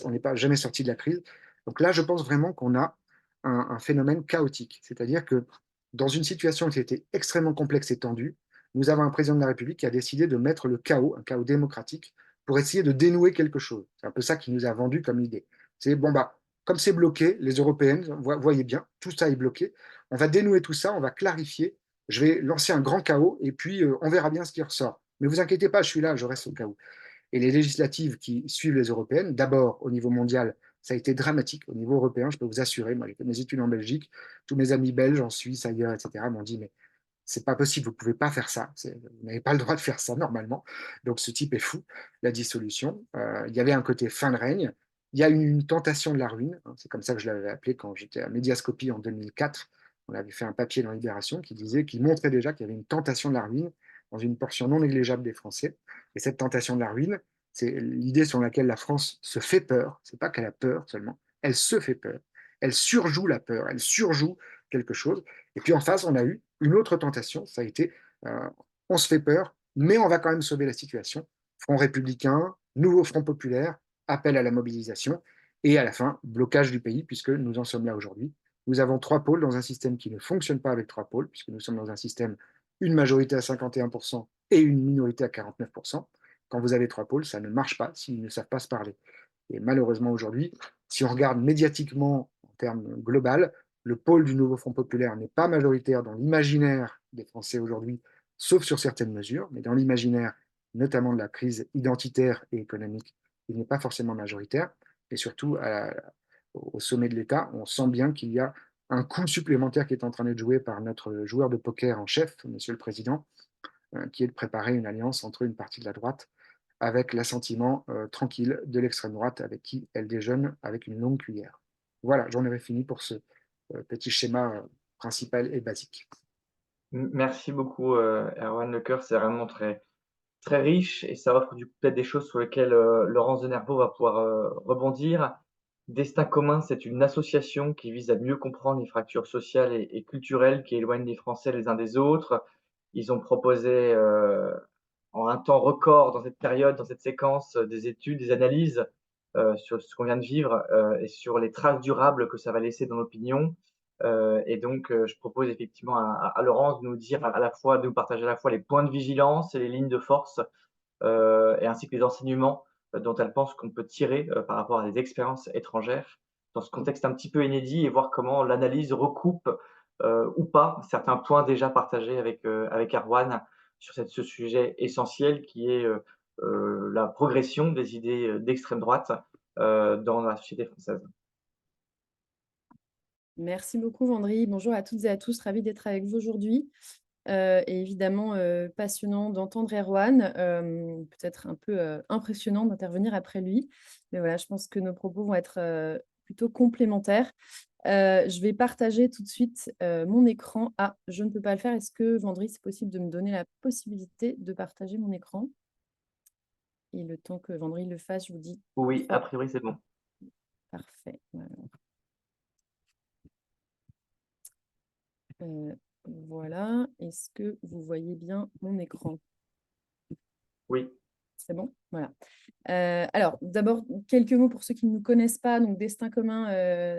on n'est pas jamais sorti de la crise. Donc là, je pense vraiment qu'on a un phénomène chaotique, c'est-à-dire que dans une situation qui était extrêmement complexe et tendue, nous avons un président de la République qui a décidé de mettre le chaos, un chaos démocratique, pour essayer de dénouer quelque chose. C'est un peu ça qui nous a vendu comme idée. C'est bon, bah, comme c'est bloqué, les Européennes, voyez bien, tout ça est bloqué. On va dénouer tout ça, on va clarifier. Je vais lancer un grand chaos et puis on verra bien ce qui ressort. Mais vous inquiétez pas, je suis là, je reste au cas où. Et les législatives qui suivent les européennes, d'abord au niveau mondial, ça a été dramatique. Au niveau européen, je peux vous assurer, moi j'ai fait mes études en Belgique, tous mes amis belges, en Suisse, ailleurs, etc., m'ont dit, mais c'est pas possible, vous pouvez pas faire ça. Vous n'avez pas le droit de faire ça normalement. Donc ce type est fou. La dissolution. Il y avait un côté fin de règne. Il y a une tentation de la ruine. C'est comme ça que je l'avais appelé quand j'étais à Médiascopie en 2004. On avait fait un papier dans Libération qui montrait déjà qu'il y avait une tentation de la ruine dans une portion non négligeable des Français. Et cette tentation de la ruine, c'est l'idée sur laquelle la France se fait peur. C'est pas qu'elle a peur seulement, elle se fait peur. Elle surjoue la peur, elle surjoue quelque chose. Et puis en face, on a eu une autre tentation, ça a été on se fait peur, mais on va quand même sauver la situation. Front républicain, nouveau front populaire, appel à la mobilisation, et à la fin, blocage du pays, puisque nous en sommes là aujourd'hui. Nous avons trois pôles dans un système qui ne fonctionne pas avec trois pôles, puisque nous sommes dans un système, une majorité à 51% et une minorité à 49%. Quand vous avez trois pôles, ça ne marche pas s'ils ne savent pas se parler. Et malheureusement aujourd'hui, si on regarde médiatiquement en termes global, le pôle du nouveau Front populaire n'est pas majoritaire dans l'imaginaire des Français aujourd'hui, sauf sur certaines mesures, mais dans l'imaginaire, notamment de la crise identitaire et économique, il n'est pas forcément majoritaire. Et surtout, au sommet de l'État, on sent bien qu'il y a un coup supplémentaire qui est en train d'être joué par notre joueur de poker en chef, Monsieur le Président, qui est de préparer une alliance entre une partie de la droite avec l'assentiment tranquille de l'extrême droite avec qui elle déjeune avec une longue cuillère. Voilà, j'en avais fini pour ce petit schéma principal et basique. Merci beaucoup, Erwan Lecoeur, c'est vraiment très riche et ça offre du coup peut-être des choses sur lesquelles, Laurence de Nerveau va pouvoir, rebondir. Destin commun, c'est une association qui vise à mieux comprendre les fractures sociales et culturelles qui éloignent les Français les uns des autres. Ils ont proposé, en un temps record dans cette période, dans cette séquence, des études, des analyses, sur ce qu'on vient de vivre, et sur les traces durables que ça va laisser dans l'opinion. Et donc, je propose effectivement à Laurence de nous dire à la fois de nous partager à la fois les points de vigilance et les lignes de force, et ainsi que les enseignements, dont elle pense qu'on peut tirer, par rapport à des expériences étrangères dans ce contexte un petit peu inédit et voir comment l'analyse recoupe, ou pas certains points déjà partagés avec Erwan sur ce sujet essentiel qui est, la progression des idées, d'extrême droite, dans la société française. Merci beaucoup, Vendry. Bonjour à toutes et à tous, ravie d'être avec vous aujourd'hui. Et évidemment, passionnant d'entendre Erwan, peut-être un peu impressionnant d'intervenir après lui. Mais voilà, je pense que nos propos vont être plutôt complémentaires. Je vais partager tout de suite mon écran. Ah, je ne peux pas le faire. Est-ce que, Vendry, c'est possible de me donner la possibilité de partager mon écran? Et le temps que Vendry le fasse, je vous dis. Oui, a priori, c'est bon. Parfait. Voilà. Voilà. Est-ce que vous voyez bien mon écran? Oui. C'est bon? Voilà. Alors, d'abord, quelques mots pour ceux qui ne nous connaissent pas. Donc, Destin commun,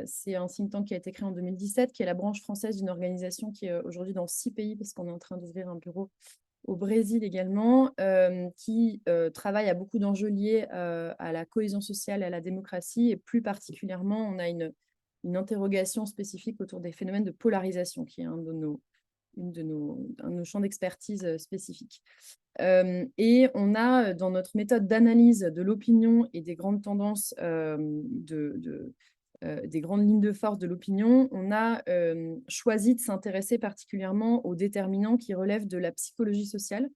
c'est un think tank qui a été créé en 2017, qui est la branche française d'une organisation qui est aujourd'hui dans 6 pays, parce qu'on est en train d'ouvrir un bureau au Brésil également, qui travaille à beaucoup d'enjeux liés à la cohésion sociale et à la démocratie. Et plus particulièrement, on a une interrogation spécifique autour des phénomènes de polarisation, qui est un de nos champs d'expertise spécifiques. Et on a dans notre méthode d'analyse de l'opinion et des grandes tendances, des grandes lignes de force de l'opinion, on a choisi de s'intéresser particulièrement aux déterminants qui relèvent de la psychologie sociale,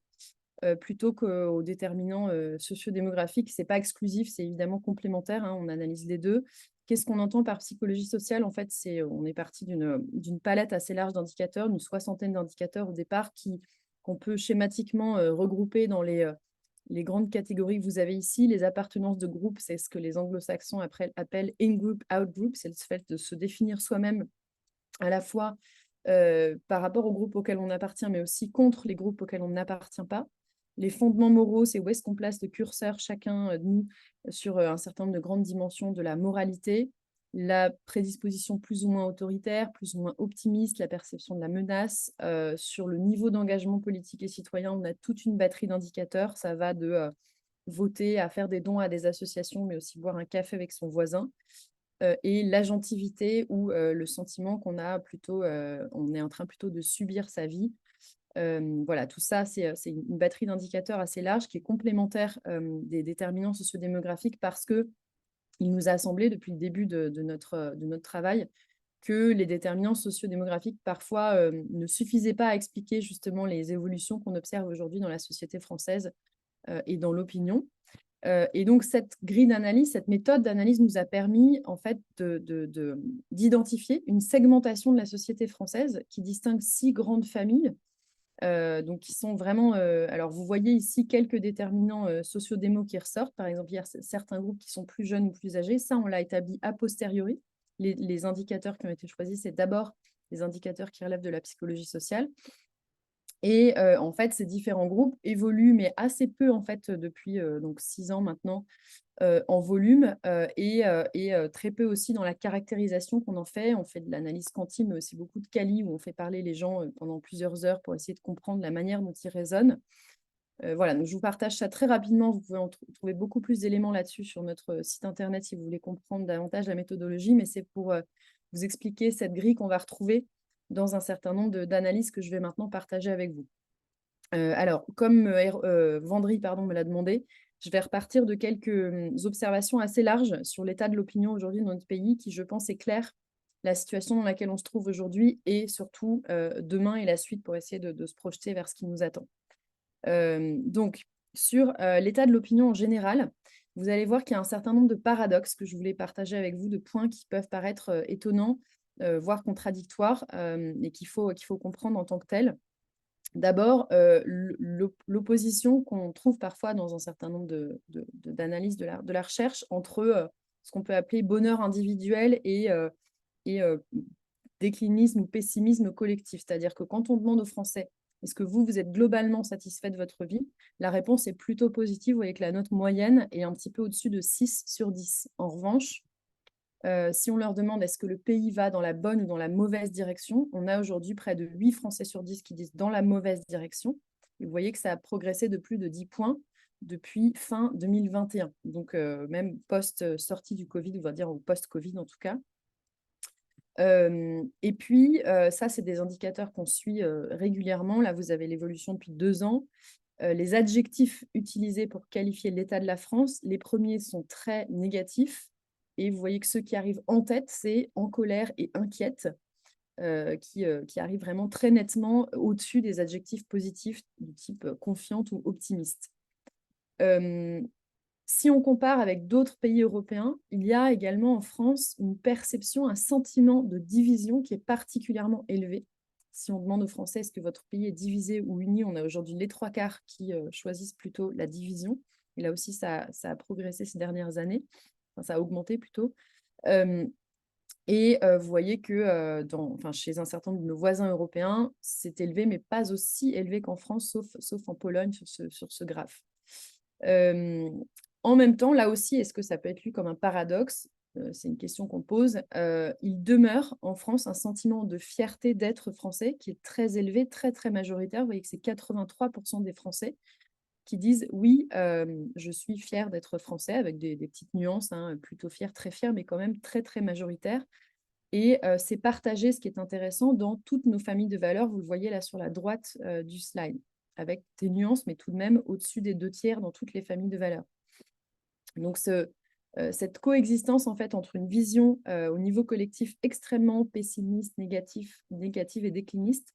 plutôt qu'aux déterminants sociodémographiques. Ce n'est pas exclusif, c'est évidemment complémentaire, hein, on analyse les deux. Qu'est-ce qu'on entend par psychologie sociale? En fait, on est parti d'une palette assez large d'indicateurs, d'une soixantaine d'indicateurs au départ, qu'on peut schématiquement regrouper dans les grandes catégories que vous avez ici. Les appartenances de groupe, c'est ce que les anglo-saxons appellent in-group, out-group, c'est le fait de se définir soi-même à la fois par rapport au groupe auquel on appartient, mais aussi contre les groupes auxquels on n'appartient pas. Les fondements moraux, c'est où est-ce qu'on place le curseur, chacun de nous, sur un certain nombre de grandes dimensions de la moralité. La prédisposition plus ou moins autoritaire, plus ou moins optimiste, la perception de la menace. Sur le niveau d'engagement politique et citoyen, on a toute une batterie d'indicateurs. Ça va de voter, à faire des dons à des associations, mais aussi boire un café avec son voisin. Et l'agentivité ou le sentiment qu'on a plutôt, on est en train plutôt de subir sa vie. Voilà, tout ça, c'est une batterie d'indicateurs assez large qui est complémentaire des déterminants sociodémographiques parce qu'il nous a semblé depuis le début de notre travail que les déterminants sociodémographiques parfois ne suffisaient pas à expliquer justement les évolutions qu'on observe aujourd'hui dans la société française et dans l'opinion. Et donc, cette grille d'analyse, cette méthode d'analyse nous a permis en fait d'identifier une segmentation de la société française qui distingue 6 grandes familles, donc qui sont vraiment… alors, vous voyez ici quelques déterminants sociodémo qui ressortent. Par exemple, il y a certains groupes qui sont plus jeunes ou plus âgés. Ça, on l'a établi a posteriori. Les indicateurs qui ont été choisis, c'est d'abord les indicateurs qui relèvent de la psychologie sociale. Et en fait, ces différents groupes évoluent, mais assez peu en fait depuis donc 6 ans maintenant en volume et très peu aussi dans la caractérisation qu'on en fait. On fait de l'analyse quanti, mais aussi beaucoup de quali, où on fait parler les gens pendant plusieurs heures pour essayer de comprendre la manière dont ils raisonnent. Voilà, donc je vous partage ça très rapidement. Vous pouvez trouver beaucoup plus d'éléments là-dessus sur notre site internet si vous voulez comprendre davantage la méthodologie, mais c'est pour vous expliquer cette grille qu'on va retrouver dans un certain nombre d'analyses que je vais maintenant partager avec vous. Alors, comme Vendry me l'a demandé, je vais repartir de quelques observations assez larges sur l'état de l'opinion aujourd'hui dans notre pays qui, je pense, éclaire la situation dans laquelle on se trouve aujourd'hui et surtout demain et la suite pour essayer de se projeter vers ce qui nous attend. Donc, sur l'état de l'opinion en général, vous allez voir qu'il y a un certain nombre de paradoxes que je voulais partager avec vous, de points qui peuvent paraître étonnants, voire contradictoires, et qu'il faut comprendre en tant que tels. D'abord, l'opposition qu'on trouve parfois dans un certain nombre d'analyses de la recherche entre ce qu'on peut appeler bonheur individuel et déclinisme ou pessimisme collectif. C'est-à-dire que quand on demande aux Français est-ce que vous êtes globalement satisfait de votre vie, la réponse est plutôt positive. Vous voyez que la note moyenne est un petit peu au-dessus de 6 sur 10. En revanche, si on leur demande est-ce que le pays va dans la bonne ou dans la mauvaise direction, on a aujourd'hui près de 8 Français sur 10 qui disent dans la mauvaise direction. Et vous voyez que ça a progressé de plus de 10 points depuis fin 2021. Donc, même post-sortie du Covid, on va dire, ou post-Covid en tout cas. Et puis, ça, c'est des indicateurs qu'on suit régulièrement. Là, vous avez l'évolution depuis 2 ans. Les adjectifs utilisés pour qualifier l'état de la France, les premiers sont très négatifs. Et vous voyez que ceux qui arrivent en tête, c'est en colère et inquiète, qui arrivent vraiment très nettement au-dessus des adjectifs positifs du type confiante ou optimiste. Si on compare avec d'autres pays européens, il y a également en France une perception, un sentiment de division qui est particulièrement élevé. Si on demande aux Français est-ce que votre pays est divisé ou uni, on a aujourd'hui les 3/4 qui choisissent plutôt la division. Et là aussi, ça a progressé ces dernières années. Enfin, ça a augmenté plutôt. Vous voyez que chez un certain nombre de nos voisins européens, c'est élevé, mais pas aussi élevé qu'en France, sauf en Pologne sur ce graphe. En même temps, là aussi, est-ce que ça peut être lu comme un paradoxe? C'est une question qu'on pose. Il demeure en France un sentiment de fierté d'être français qui est très élevé, très, très majoritaire. Vous voyez que c'est 83% des Français qui disent oui, je suis fier d'être français, avec des petites nuances, hein, plutôt fier, très fier, mais quand même très, très majoritaire. Et c'est partagé, ce qui est intéressant, dans toutes nos familles de valeurs. Vous le voyez là sur la droite du slide, avec des nuances, mais tout de même au-dessus des 2/3 dans toutes les familles de valeurs. Donc, cette coexistence en fait entre une vision au niveau collectif extrêmement pessimiste, négative et décliniste,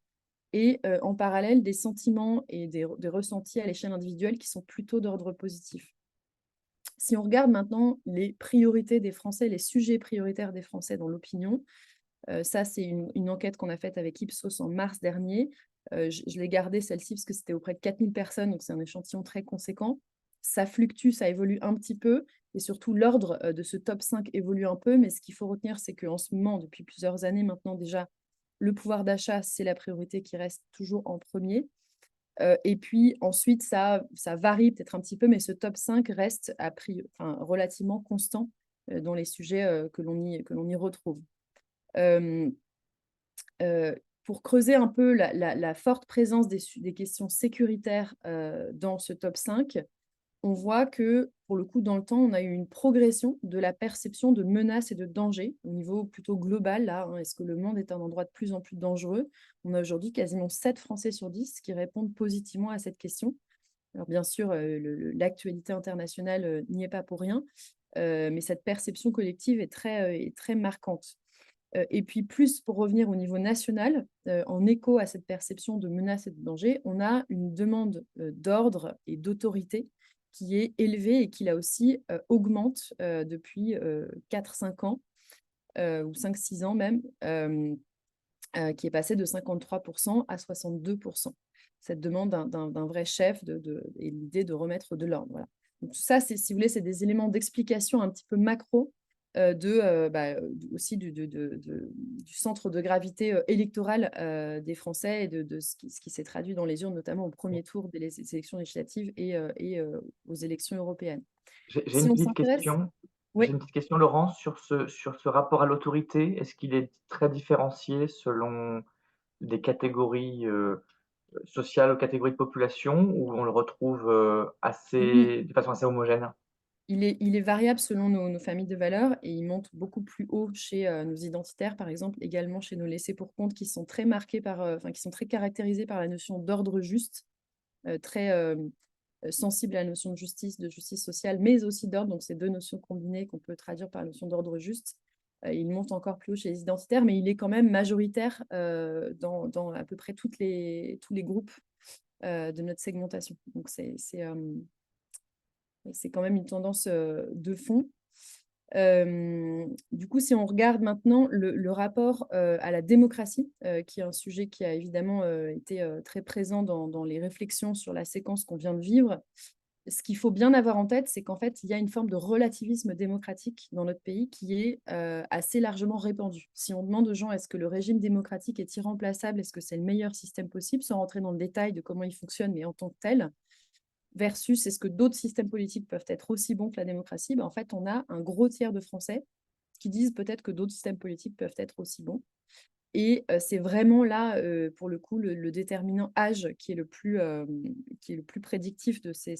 et en parallèle des sentiments et des ressentis à l'échelle individuelle qui sont plutôt d'ordre positif. Si on regarde maintenant les priorités des Français, les sujets prioritaires des Français dans l'opinion, ça c'est une enquête qu'on a faite avec Ipsos en mars dernier. Je l'ai gardée celle-ci parce que c'était auprès de 4000 personnes, donc c'est un échantillon très conséquent. Ça fluctue, ça évolue un petit peu, et surtout l'ordre de ce top 5 évolue un peu, mais ce qu'il faut retenir, c'est qu'en ce moment, depuis plusieurs années maintenant déjà, le pouvoir d'achat, c'est la priorité qui reste toujours en premier. Et puis ensuite, ça varie peut-être un petit peu, mais ce top 5 reste relativement constant dans les sujets que l'on y retrouve. Pour creuser un peu la forte présence des questions sécuritaires dans ce top 5, on voit que, pour le coup, dans le temps, on a eu une progression de la perception de menaces et de dangers au niveau plutôt global. Là, hein. Est-ce que le monde est un endroit de plus en plus dangereux? On a aujourd'hui quasiment 7 Français sur 10 qui répondent positivement à cette question. Alors bien sûr, l'actualité internationale n'y est pas pour rien, mais cette perception collective est très marquante. Et puis plus pour revenir au niveau national, en écho à cette perception de menace et de danger, on a une demande d'ordre et d'autorité qui est élevée et qui là aussi augmente depuis 4-5 ans, ou 5-6 ans même, qui est passée de 53% à 62%. Cette demande d'un vrai chef et l'idée de remettre de l'ordre. Voilà. Donc, tout ça, si vous voulez, c'est des éléments d'explication un petit peu macro aussi du centre de gravité électoral des Français et de ce qui s'est traduit dans les urnes, notamment au premier tour des élections législatives et aux élections européennes. J'ai Si une on petite s'intéresse, question. J'ai oui, une petite question, Laurence, sur ce rapport à l'autorité. Est-ce qu'il est très différencié selon des catégories sociales ou catégories de population, ou on le retrouve oui, de façon assez homogène? il est variable selon nos familles de valeurs et il monte beaucoup plus haut chez nos identitaires, par exemple, également chez nos laissés pour compte qui sont très marqués qui sont très caractérisés par la notion d'ordre juste, très sensible à la notion de justice sociale, mais aussi d'ordre. Donc, ces deux notions combinées qu'on peut traduire par la notion d'ordre juste. Il monte encore plus haut chez les identitaires, mais il est quand même majoritaire dans à peu près tous les groupes de notre segmentation. Donc, c'est quand même une tendance de fond. Du coup, si on regarde maintenant le rapport à la démocratie, qui est un sujet qui a évidemment été très présent dans les réflexions sur la séquence qu'on vient de vivre, ce qu'il faut bien avoir en tête, c'est qu'en fait, il y a une forme de relativisme démocratique dans notre pays qui est assez largement répandu. Si on demande aux gens est-ce que le régime démocratique est irremplaçable, est-ce que c'est le meilleur système possible, sans rentrer dans le détail de comment il fonctionne, mais en tant que tel, versus est-ce que d'autres systèmes politiques peuvent être aussi bons que la démocratie, en fait, on a un gros tiers de Français qui disent peut-être que d'autres systèmes politiques peuvent être aussi bons. Et c'est vraiment là, pour le coup, le déterminant âge qui est le plus prédictif de ces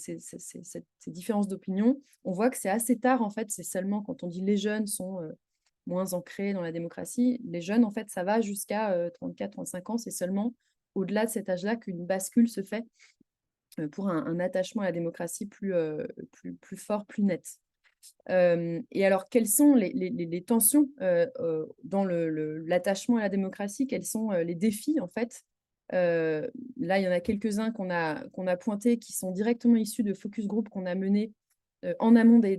différences d'opinion. On voit que c'est assez tard, en fait, c'est seulement quand on dit les jeunes sont moins ancrés dans la démocratie. Les jeunes, en fait, ça va jusqu'à 34-35 ans. C'est seulement au-delà de cet âge-là qu'une bascule se fait pour un attachement à la démocratie plus fort, plus net. Et alors, quelles sont les tensions dans l'attachement à la démocratie? Quels sont les défis, en fait? Là, il y en a quelques-uns qu'on a pointés qui sont directement issus de focus group qu'on a menés en amont des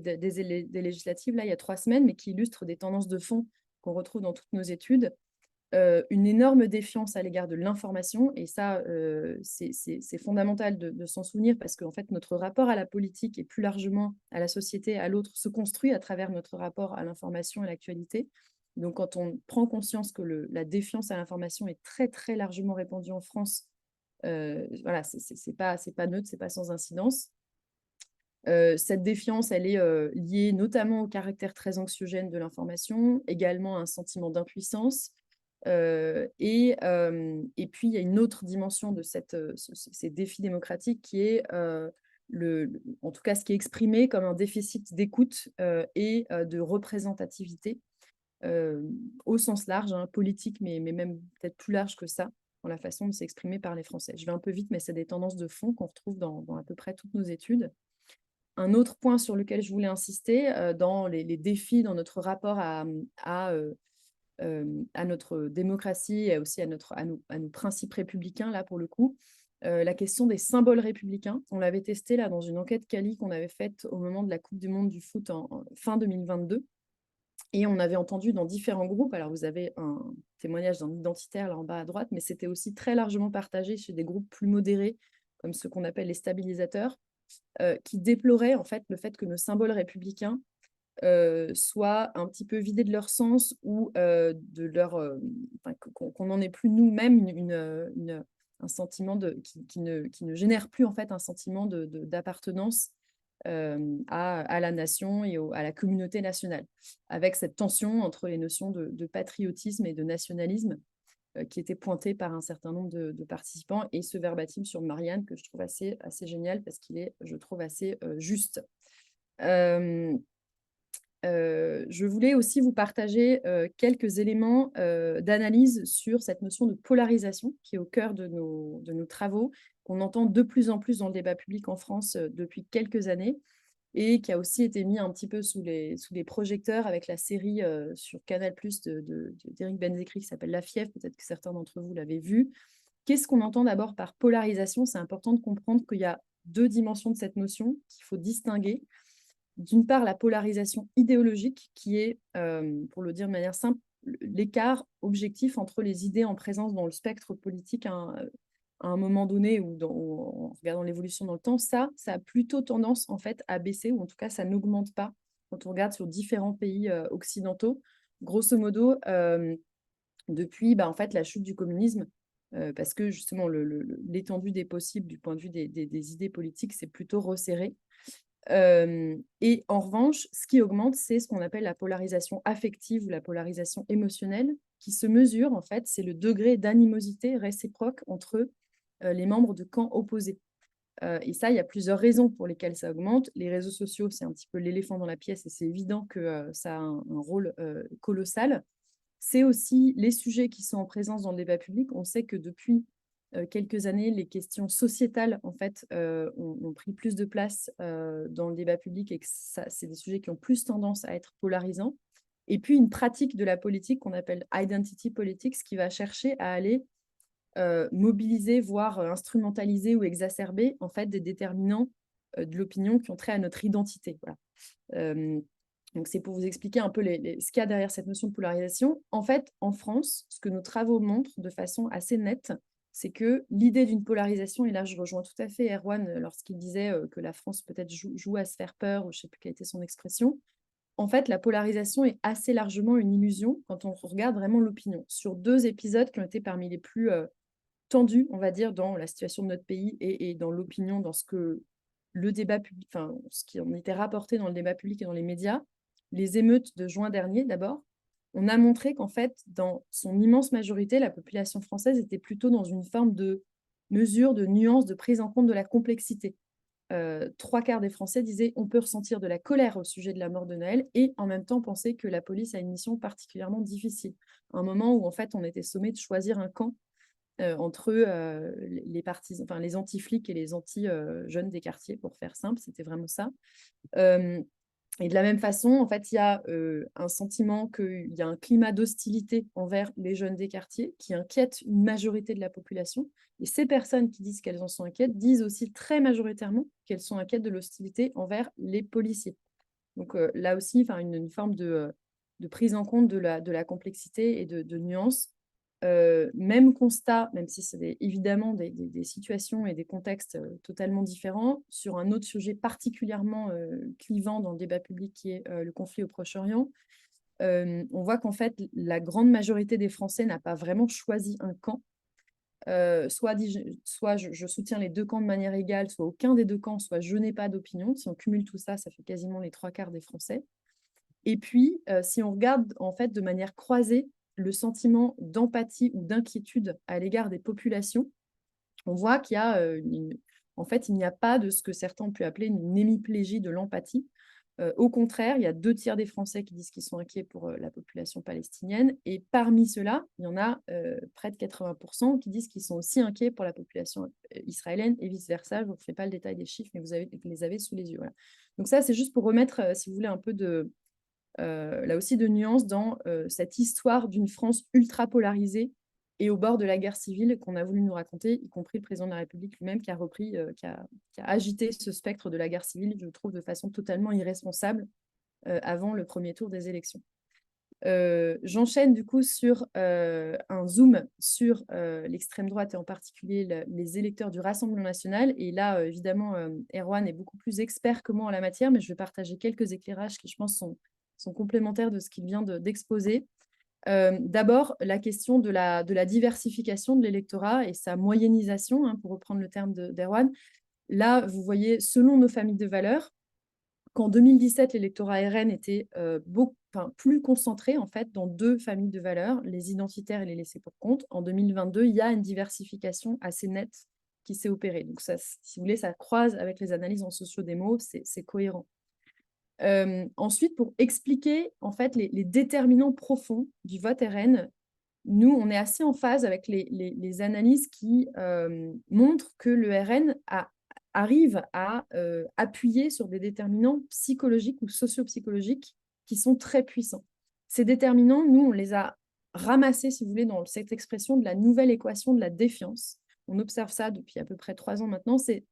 législatives, là, il y a 3 semaines, mais qui illustrent des tendances de fond qu'on retrouve dans toutes nos études. Une énorme défiance à l'égard de l'information, et ça, c'est fondamental de s'en souvenir parce qu'en fait, notre rapport à la politique et plus largement à la société, à l'autre, se construit à travers notre rapport à l'information et à l'actualité. Donc, quand on prend conscience que la défiance à l'information est très, très largement répandue en France, voilà, c'est pas neutre, c'est pas sans incidence. Cette défiance, elle est liée notamment au caractère très anxiogène de l'information, également à un sentiment d'impuissance. Et puis, il y a une autre dimension de ces défis démocratiques qui est, en tout cas, ce qui est exprimé comme un déficit d'écoute et de représentativité au sens large, hein, politique, mais même peut-être plus large que ça, dans la façon de s'exprimer par les Français. Je vais un peu vite, mais c'est des tendances de fond qu'on retrouve dans à peu près toutes nos études. Un autre point sur lequel je voulais insister, dans les défis dans notre rapport à notre démocratie et aussi à nos principes républicains, là, pour le coup, la question des symboles républicains. On l'avait testé là dans une enquête Cali qu'on avait faite au moment de la Coupe du monde du foot en fin 2022. Et on avait entendu dans différents groupes, alors vous avez un témoignage d'un identitaire là en bas à droite, mais c'était aussi très largement partagé chez des groupes plus modérés, comme ceux qu'on appelle les stabilisateurs, qui déploraient en fait le fait que nos symboles républicains soient un petit peu vidés de leur sens ou qu'on n'en ait plus nous-mêmes un sentiment qui ne génère plus en fait un sentiment d'appartenance à la nation et à la communauté nationale, avec cette tension entre les notions de patriotisme et de nationalisme qui était pointé par un certain nombre de participants, et ce verbatim sur Marianne que je trouve assez génial parce qu'il est, je trouve, assez juste. Je voulais aussi vous partager quelques éléments d'analyse sur cette notion de polarisation qui est au cœur de nos travaux, qu'on entend de plus en plus dans le débat public en France depuis quelques années, et qui a aussi été mis un petit peu sous les projecteurs avec la série sur Canal+ d'Éric Benzekri qui s'appelle La Fièvre. Peut-être que certains d'entre vous l'avez vu. Qu'est-ce qu'on entend d'abord par polarisation? C'est important de comprendre qu'il y a deux dimensions de cette notion qu'il faut distinguer. D'une part, la polarisation idéologique, qui est, pour le dire de manière simple, l'écart objectif entre les idées en présence dans le spectre politique à un moment donné, ou en regardant l'évolution dans le temps. Ça a plutôt tendance en fait à baisser, ou en tout cas ça n'augmente pas quand on regarde sur différents pays occidentaux. Grosso modo, depuis en fait, la chute du communisme, parce que justement l'étendue des possibles du point de vue des idées politiques s'est plutôt resserrée. Et en revanche, ce qui augmente, c'est ce qu'on appelle la polarisation affective ou la polarisation émotionnelle, qui se mesure, en fait, c'est le degré d'animosité réciproque entre les membres de camps opposés. Et ça, il y a plusieurs raisons pour lesquelles ça augmente. Les réseaux sociaux, c'est un petit peu l'éléphant dans la pièce, et c'est évident que ça a un rôle colossal. C'est aussi les sujets qui sont en présence dans le débat public. On sait que depuis quelques années, les questions sociétales en fait, ont pris plus de place dans le débat public, et que c'est des sujets qui ont plus tendance à être polarisants. Et puis une pratique de la politique qu'on appelle identity politics, qui va chercher à aller mobiliser, voire instrumentaliser ou exacerber en fait des déterminants de l'opinion qui ont trait à notre identité. Voilà. Donc, c'est pour vous expliquer un peu ce qu'il y a derrière cette notion de polarisation. En fait, en France, ce que nos travaux montrent de façon assez nette, c'est que l'idée d'une polarisation, et là je rejoins tout à fait Erwan lorsqu'il disait que la France peut-être joue à se faire peur, ou je ne sais plus quelle était son expression. En fait, la polarisation est assez largement une illusion quand on regarde vraiment l'opinion. Sur 2 épisodes qui ont été parmi les plus tendus, on va dire, dans la situation de notre pays et dans l'opinion, dans ce que le débat public, enfin, ce qui en était rapporté dans le débat public et dans les médias, les émeutes de juin dernier d'abord, on a montré qu'en fait, dans son immense majorité, la population française était plutôt dans une forme de mesure, de nuance, de prise en compte de la complexité. 3/4 des Français disaient on peut ressentir de la colère au sujet de la mort de Noël et en même temps penser que la police a une mission particulièrement difficile. Un moment où en fait on était sommé de choisir un camp entre les partisans, enfin les anti-flics et les anti-jeunes des quartiers, pour faire simple, c'était vraiment ça. Et de la même façon, en fait, il y a un sentiment qu'il y a un climat d'hostilité envers les jeunes des quartiers qui inquiète une majorité de la population. Et ces personnes qui disent qu'elles en sont inquiètes disent aussi très majoritairement qu'elles sont inquiètes de l'hostilité envers les policiers. Donc là aussi, une forme de prise en compte de la complexité et de nuances. Même constat, même si c'est évidemment des situations et des contextes totalement différents, sur un autre sujet particulièrement clivant dans le débat public qui est le conflit au Proche-Orient. On voit qu'en fait, la grande majorité des Français n'a pas vraiment choisi un camp. Soit je soutiens les deux camps de manière égale, soit aucun des deux camps, soit je n'ai pas d'opinion. Si on cumule tout ça, ça fait quasiment les 3/4 des Français. Et puis, si on regarde en fait de manière croisée le sentiment d'empathie ou d'inquiétude à l'égard des populations, on voit qu'il y a en fait, il n'y a pas de ce que certains ont pu appeler une hémiplégie de l'empathie. Au contraire, il y a 2/3 des Français qui disent qu'ils sont inquiets pour la population palestinienne. Et parmi ceux-là, il y en a près de 80% qui disent qu'ils sont aussi inquiets pour la population israélienne et vice-versa. Je ne vous fais pas le détail des chiffres, mais vous les avez sous les yeux. Voilà. Donc ça, c'est juste pour remettre, si vous voulez, un peu là aussi de nuances dans cette histoire d'une France ultra polarisée et au bord de la guerre civile qu'on a voulu nous raconter, y compris le président de la République lui-même qui a repris, qui a agité ce spectre de la guerre civile, je trouve, de façon totalement irresponsable avant le premier tour des élections. J'enchaîne du coup sur un zoom sur l'extrême droite et en particulier les électeurs du Rassemblement national. Et là, évidemment, Erwan est beaucoup plus expert que moi en la matière, mais je vais partager quelques éclairages qui, je pense, sont complémentaires de ce qu'il vient d'exposer. D'abord, la question de la diversification de l'électorat et sa moyennisation, hein, pour reprendre le terme d'Erwan. Là, vous voyez, selon nos familles de valeurs, qu'en 2017, l'électorat RN était plus concentré en fait dans 2 familles de valeurs, les identitaires et les laissés pour compte. En 2022, il y a une diversification assez nette qui s'est opérée. Donc ça, si vous voulez, ça croise avec les analyses en sociodémo, c'est cohérent. Ensuite, pour expliquer en fait les déterminants profonds du vote RN, nous, on est assez en phase avec les analyses qui montrent que le RN arrive à appuyer sur des déterminants psychologiques ou socio-psychologiques qui sont très puissants. Ces déterminants, nous, on les a ramassés, si vous voulez, dans cette expression de la nouvelle équation de la défiance. On observe ça depuis à peu près 3 ans maintenant. C'est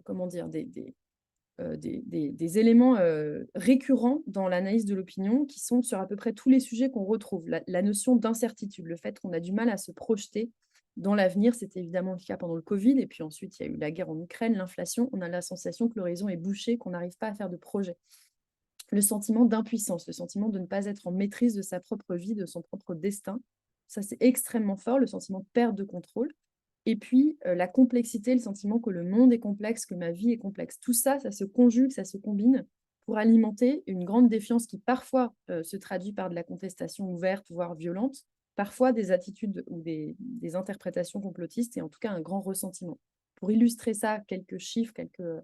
comment dire, des éléments récurrents dans l'analyse de l'opinion qui sont sur à peu près tous les sujets qu'on retrouve. La notion d'incertitude, le fait qu'on a du mal à se projeter dans l'avenir, c'était évidemment le cas pendant le Covid, et puis ensuite il y a eu la guerre en Ukraine, l'inflation, on a la sensation que l'horizon est bouché, qu'on n'arrive pas à faire de projet. Le sentiment d'impuissance, le sentiment de ne pas être en maîtrise de sa propre vie, de son propre destin, ça c'est extrêmement fort, le sentiment de perte de contrôle. Et puis, la complexité, le sentiment que le monde est complexe, que ma vie est complexe. Tout ça, ça se conjugue, ça se combine pour alimenter une grande défiance qui parfois se traduit par de la contestation ouverte, voire violente, parfois des attitudes ou des interprétations complotistes, et en tout cas un grand ressentiment. Pour illustrer ça, quelques chiffres, quelques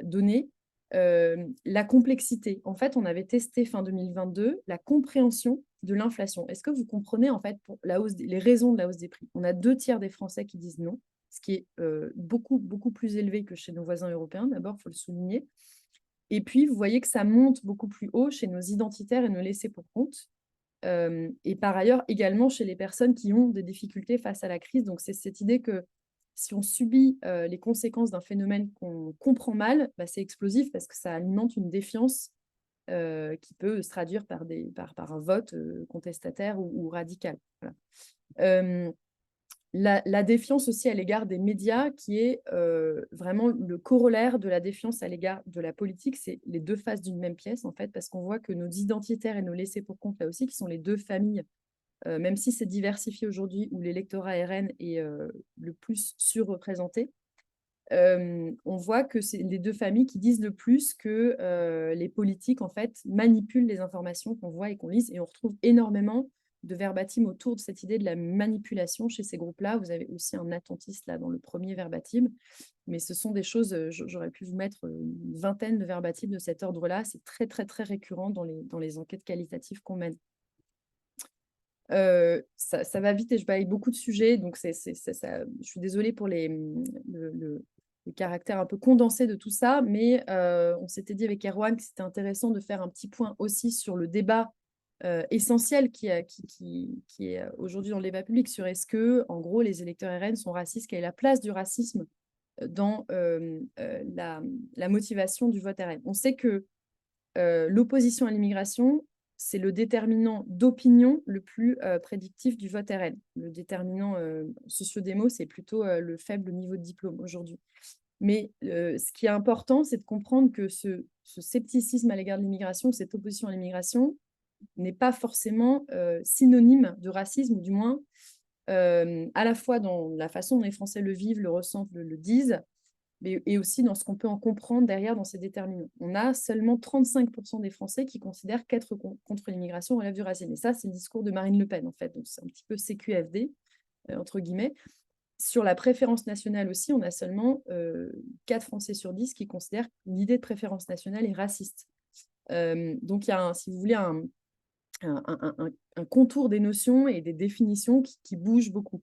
données. La complexité. En fait, on avait testé fin 2022 la compréhension de l'inflation. Est-ce que vous comprenez en fait pour les raisons de la hausse des prix? On a 2 tiers des Français qui disent non, ce qui est beaucoup, beaucoup plus élevé que chez nos voisins européens, d'abord, il faut le souligner. Et puis, vous voyez que ça monte beaucoup plus haut chez nos identitaires et nos laissés pour compte. Et par ailleurs, également chez les personnes qui ont des difficultés face à la crise. Donc, c'est cette idée que si on subit les conséquences d'un phénomène qu'on comprend mal, bah, c'est explosif parce que ça alimente une défiance qui peut se traduire par un vote contestataire ou radical. Voilà. La défiance aussi à l'égard des médias, qui est vraiment le corollaire de la défiance à l'égard de la politique, c'est les 2 faces d'une même pièce, en fait, parce qu'on voit que nos identitaires et nos laissés pour compte, là aussi, qui sont les 2 familles, même si c'est diversifié aujourd'hui, où l'électorat RN est le plus surreprésenté, on voit que c'est les 2 familles qui disent le plus que les politiques, en fait, manipulent les informations qu'on voit et qu'on lise, et on retrouve énormément de verbatim autour de cette idée de la manipulation chez ces groupes-là. Vous avez aussi un attentiste là dans le premier verbatim, mais ce sont des choses, j'aurais pu vous mettre une vingtaine de verbatim de cet ordre-là. C'est très, très, très récurrent dans les enquêtes qualitatives qu'on mène. Ça va vite et je balaye beaucoup de sujets, donc ça, je suis désolée pour le caractère un peu condensé de tout ça, mais on s'était dit avec Erwan que c'était intéressant de faire un petit point aussi sur le débat essentiel qui est aujourd'hui dans le débat public sur est-ce que, en gros, les électeurs RN sont racistes, quelle est la place du racisme dans la motivation du vote RN. On sait que l'opposition à l'immigration, c'est le déterminant d'opinion le plus prédictif du vote RN. Le déterminant sociodémo, c'est plutôt le faible niveau de diplôme aujourd'hui. Mais ce qui est important, c'est de comprendre que ce scepticisme à l'égard de l'immigration, cette opposition à l'immigration, n'est pas forcément synonyme de racisme, ou du moins à la fois dans la façon dont les Français le vivent, le ressentent, le disent, et aussi dans ce qu'on peut en comprendre derrière dans ces déterminants. On a seulement 35% des Français qui considèrent qu'être contre l'immigration relève du racisme. Et ça, c'est le discours de Marine Le Pen, en fait. Donc, c'est un petit peu CQFD, entre guillemets. Sur la préférence nationale aussi, on a seulement 4 Français sur 10 qui considèrent que l'idée de préférence nationale est raciste. Donc, il y a, si vous voulez, un contour des notions et des définitions qui bougent beaucoup.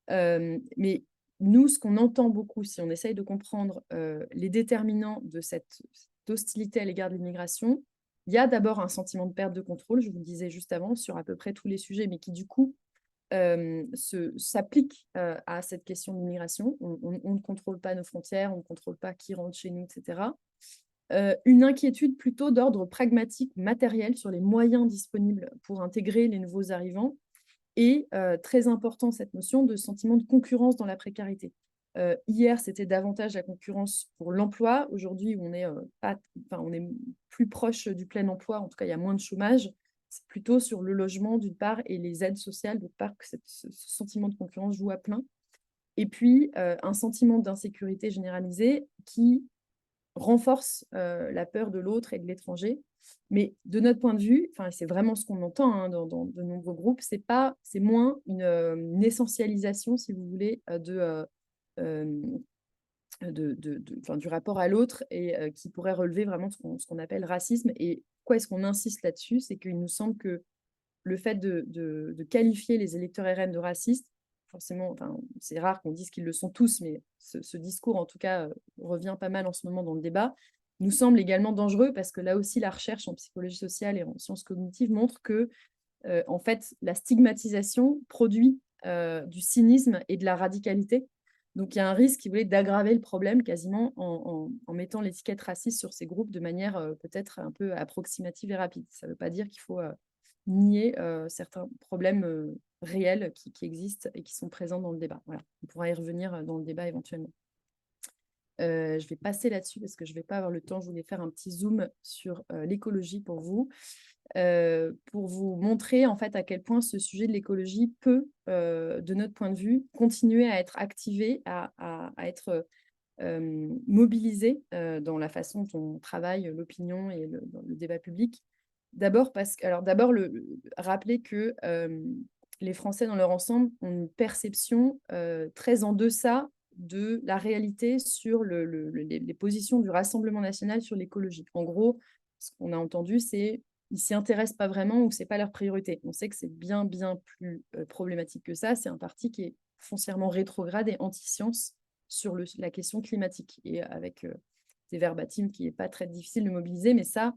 Mais nous, ce qu'on entend beaucoup, si on essaye de comprendre les déterminants de cette hostilité à l'égard de l'immigration, il y a d'abord un sentiment de perte de contrôle, je vous le disais juste avant, sur à peu près tous les sujets, mais qui du coup s'applique à cette question de l'immigration. On ne contrôle pas nos frontières, on ne contrôle pas qui rentre chez nous, etc. Une inquiétude plutôt d'ordre pragmatique, matériel, sur les moyens disponibles pour intégrer les nouveaux arrivants. Et très important, cette notion de sentiment de concurrence dans la précarité. Hier, c'était davantage la concurrence pour l'emploi. Aujourd'hui, on est plus proche du plein emploi. En tout cas, il y a moins de chômage. C'est plutôt sur le logement, d'une part, et les aides sociales, d'autre part, que ce sentiment de concurrence joue à plein. Et puis, un sentiment d'insécurité généralisée qui renforce la peur de l'autre et de l'étranger. Mais de notre point de vue, c'est vraiment ce qu'on entend hein, dans de nombreux groupes, c'est moins une essentialisation, si vous voulez, du rapport à l'autre et qui pourrait relever vraiment ce qu'on appelle racisme. Et pourquoi est-ce qu'on insiste là-dessus? C'est qu'il nous semble que le fait de qualifier les électeurs RN de racistes, forcément, c'est rare qu'on dise qu'ils le sont tous, mais ce discours, en tout cas, revient pas mal en ce moment dans le débat, nous semble également dangereux parce que là aussi, la recherche en psychologie sociale et en sciences cognitives montre que, en fait, la stigmatisation produit du cynisme et de la radicalité. Donc, il y a un risque, si vous voulez, d'aggraver le problème quasiment en mettant l'étiquette raciste sur ces groupes de manière peut-être un peu approximative et rapide. Ça ne veut pas dire qu'il faut nier certains problèmes réels qui existent et qui sont présents dans le débat. Voilà. On pourra y revenir dans le débat éventuellement. Je vais passer là-dessus parce que je ne vais pas avoir le temps. Je voulais faire un petit zoom sur l'écologie pour vous montrer en fait à quel point ce sujet de l'écologie peut, de notre point de vue, continuer à être activé, à être mobilisé dans la façon dont on travaille l'opinion et dans le débat public. D'abord, rappeler que les Français dans leur ensemble ont une perception très en deçà de la réalité sur les positions du Rassemblement national sur l'écologie. En gros, ce qu'on a entendu, c'est qu'ils ne s'y intéressent pas vraiment ou ce n'est pas leur priorité. On sait que c'est bien plus problématique que ça. C'est un parti qui est foncièrement rétrograde et anti-science sur la question climatique et avec des verbatims qui n'est pas très difficile de mobiliser, mais ça,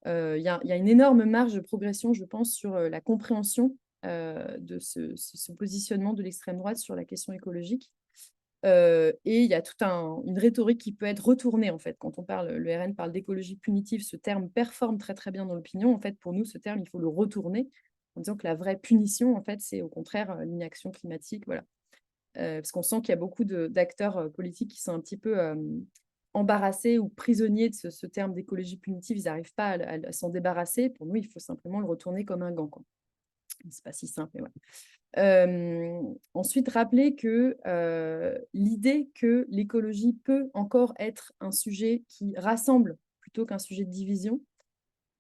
il y a une énorme marge de progression, je pense, sur la compréhension de ce positionnement de l'extrême droite sur la question écologique. Et il y a toute une rhétorique qui peut être retournée, en fait. Quand le RN parle d'écologie punitive, ce terme performe très, très bien dans l'opinion. En fait, pour nous, ce terme, il faut le retourner en disant que la vraie punition, en fait, c'est au contraire l'inaction climatique. Voilà. Parce qu'on sent qu'il y a beaucoup d'acteurs politiques qui sont un petit peu embarrassés ou prisonniers de ce terme d'écologie punitive. Ils n'arrivent pas à s'en débarrasser. Pour nous, il faut simplement le retourner comme un gant. C'est pas si simple, mais ouais. Ensuite, rappeler que l'idée que l'écologie peut encore être un sujet qui rassemble plutôt qu'un sujet de division,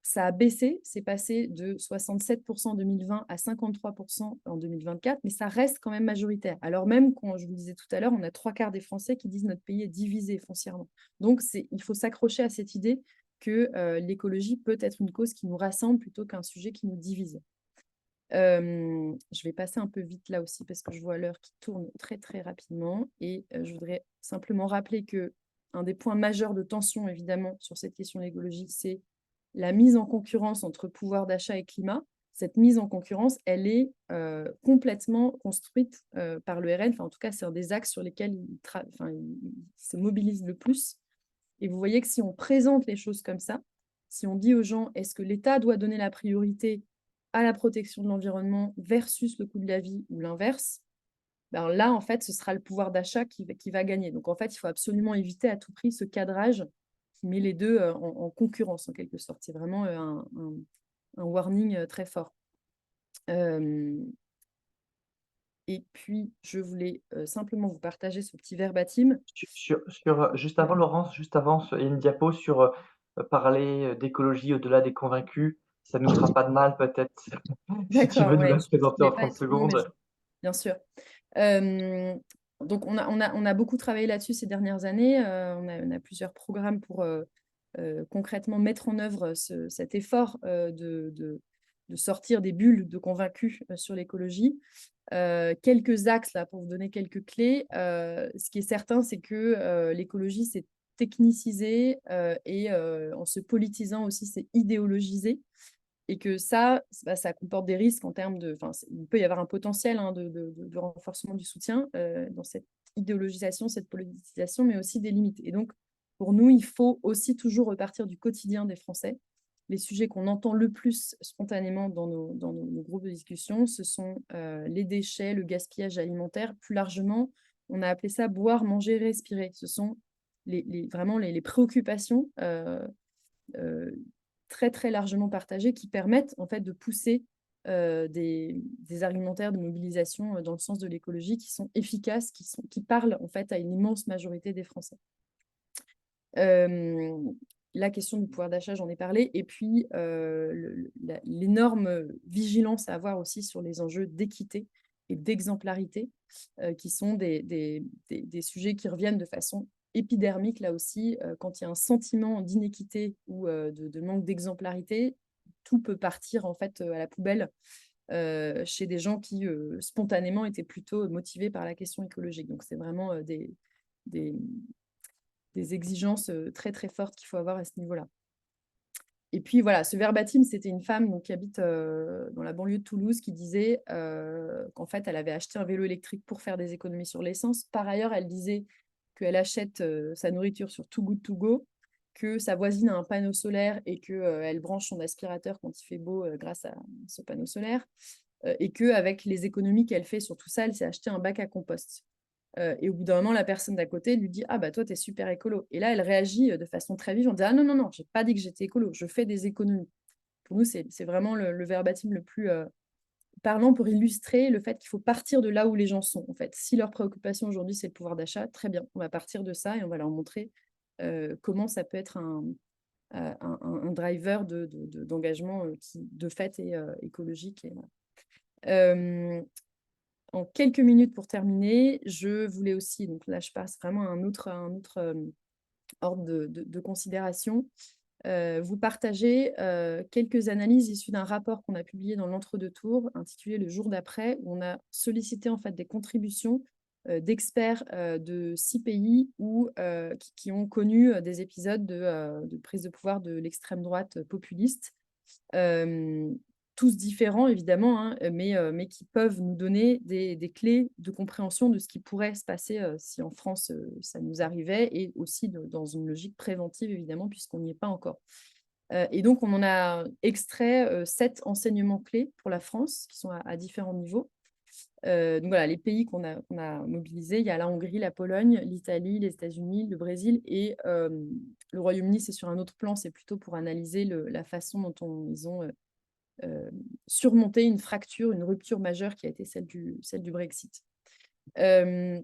ça a baissé, c'est passé de 67% en 2020 à 53% en 2024, mais ça reste quand même majoritaire. Alors même, quand je vous disais tout à l'heure, on a 3/4 des Français qui disent notre pays est divisé foncièrement. Donc, il faut s'accrocher à cette idée que l'écologie peut être une cause qui nous rassemble plutôt qu'un sujet qui nous divise. Je vais passer un peu vite là aussi parce que je vois l'heure qui tourne très très rapidement et je voudrais simplement rappeler que un des points majeurs de tension évidemment sur cette question de l'écologie, c'est la mise en concurrence entre pouvoir d'achat et climat. Cette mise en concurrence, elle est complètement construite par le RN. Enfin, en tout cas, c'est un des axes sur lesquels il se mobilise le plus. Et vous voyez que si on présente les choses comme ça, si on dit aux gens, est-ce que l'État doit donner la priorité à la protection de l'environnement versus le coût de la vie ou l'inverse, ben là, en fait, ce sera le pouvoir d'achat qui va gagner. Donc, en fait, il faut absolument éviter à tout prix ce cadrage qui met les deux en concurrence, en quelque sorte. C'est vraiment un warning très fort. Et puis, je voulais simplement vous partager ce petit verbatim. Juste avant, Laurence, il y a une diapo sur parler d'écologie au-delà des convaincus. Ça ne nous fera pas de mal, peut-être, si tu veux D'accord, nous ouais, la je présenter ne en l'ai pas 30 été. Non, mais secondes. bien sûr. Donc, on a beaucoup travaillé là-dessus ces dernières années. On a plusieurs programmes pour concrètement mettre en œuvre cet effort de sortir des bulles de convaincus sur l'écologie. Quelques axes là pour vous donner quelques clés. Ce qui est certain, c'est que l'écologie s'est technicisée et en se politisant aussi, c'est idéologisé. Et que ça comporte des risques en termes de... il peut y avoir un potentiel de renforcement du soutien dans cette idéologisation, cette politisation, mais aussi des limites. Et donc, pour nous, il faut aussi toujours repartir du quotidien des Français. Les sujets qu'on entend le plus spontanément dans nos groupes de discussion, ce sont les déchets, le gaspillage alimentaire. Plus largement, on a appelé ça boire, manger, respirer. Ce sont vraiment les préoccupations très très largement partagées qui permettent en fait de pousser des argumentaires de mobilisation dans le sens de l'écologie qui sont efficaces, qui parlent en fait à une immense majorité des Français. la question du pouvoir d'achat, j'en ai parlé, et puis l'énorme vigilance à avoir aussi sur les enjeux d'équité et d'exemplarité, qui sont des sujets qui reviennent de façon épidermique, là aussi, quand il y a un sentiment d'inéquité ou de manque d'exemplarité, tout peut partir en fait à la poubelle chez des gens qui spontanément étaient plutôt motivés par la question écologique. Donc c'est vraiment des, des exigences très très fortes qu'il faut avoir à ce niveau-là. Et puis voilà, ce verbatim, c'était une femme donc, qui habite dans la banlieue de Toulouse qui disait qu'en fait, elle avait acheté un vélo électrique pour faire des économies sur l'essence. Par ailleurs, elle disait qu'elle achète sa nourriture sur Too Good To Go, que sa voisine a un panneau solaire et qu'elle branche son aspirateur quand il fait beau grâce à ce panneau solaire. Et qu'avec les économies qu'elle fait sur tout ça, elle s'est acheté un bac à compost. Et au bout d'un moment, la personne d'à côté lui dit: ah bah toi, tu es super écolo. Et là, elle réagit de façon très vive en disant: ah non, non, non, j'ai pas dit que j'étais écolo, je fais des économies. Pour nous, c'est vraiment le verbatim le plus parlant pour illustrer le fait qu'il faut partir de là où les gens sont. En fait, si leur préoccupation aujourd'hui, c'est le pouvoir d'achat, très bien, on va partir de ça et on va leur montrer comment ça peut être un driver d'engagement qui, de fait, est écologique. En quelques minutes pour terminer, je voulais aussi, donc là je passe vraiment à un autre ordre de considération, vous partager quelques analyses issues d'un rapport qu'on a publié dans l'Entre-deux Tours, intitulé Le jour d'après, où on a sollicité en fait des contributions d'experts de 6 pays qui ont connu des épisodes de prise de pouvoir de l'extrême droite populiste. Tous différents évidemment, hein, mais qui peuvent nous donner des clés de compréhension de ce qui pourrait se passer si en France ça nous arrivait, et aussi dans une logique préventive évidemment, puisqu'on n'y est pas encore. Et donc on en a extrait 7 enseignements clés pour la France, qui sont à différents niveaux. Donc voilà, les pays qu'on a mobilisés, il y a la Hongrie, la Pologne, l'Italie, les États-Unis, le Brésil, et le Royaume-Uni, c'est sur un autre plan, c'est plutôt pour analyser la façon dont ils ont surmonter une fracture, une rupture majeure qui a été celle du Brexit. Le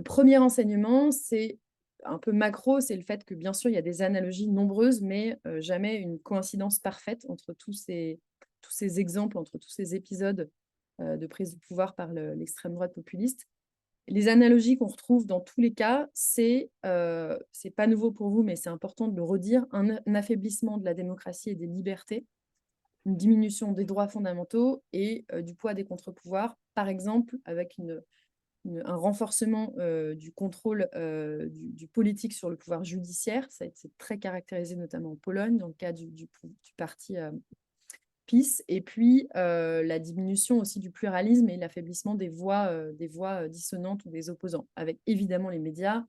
premier enseignement, c'est un peu macro, c'est le fait que bien sûr, il y a des analogies nombreuses, mais jamais une coïncidence parfaite entre tous ces exemples, entre tous ces épisodes de prise de pouvoir par l'extrême droite populiste. Les analogies qu'on retrouve dans tous les cas, c'est pas nouveau pour vous, mais c'est important de le redire, un affaiblissement de la démocratie et des libertés, une diminution des droits fondamentaux et du poids des contre-pouvoirs, par exemple avec un renforcement du contrôle du politique sur le pouvoir judiciaire. Ça a été très caractérisé notamment en Pologne, dans le cas du parti PiS, et puis la diminution aussi du pluralisme et l'affaiblissement des voix dissonantes ou des opposants, avec évidemment les médias,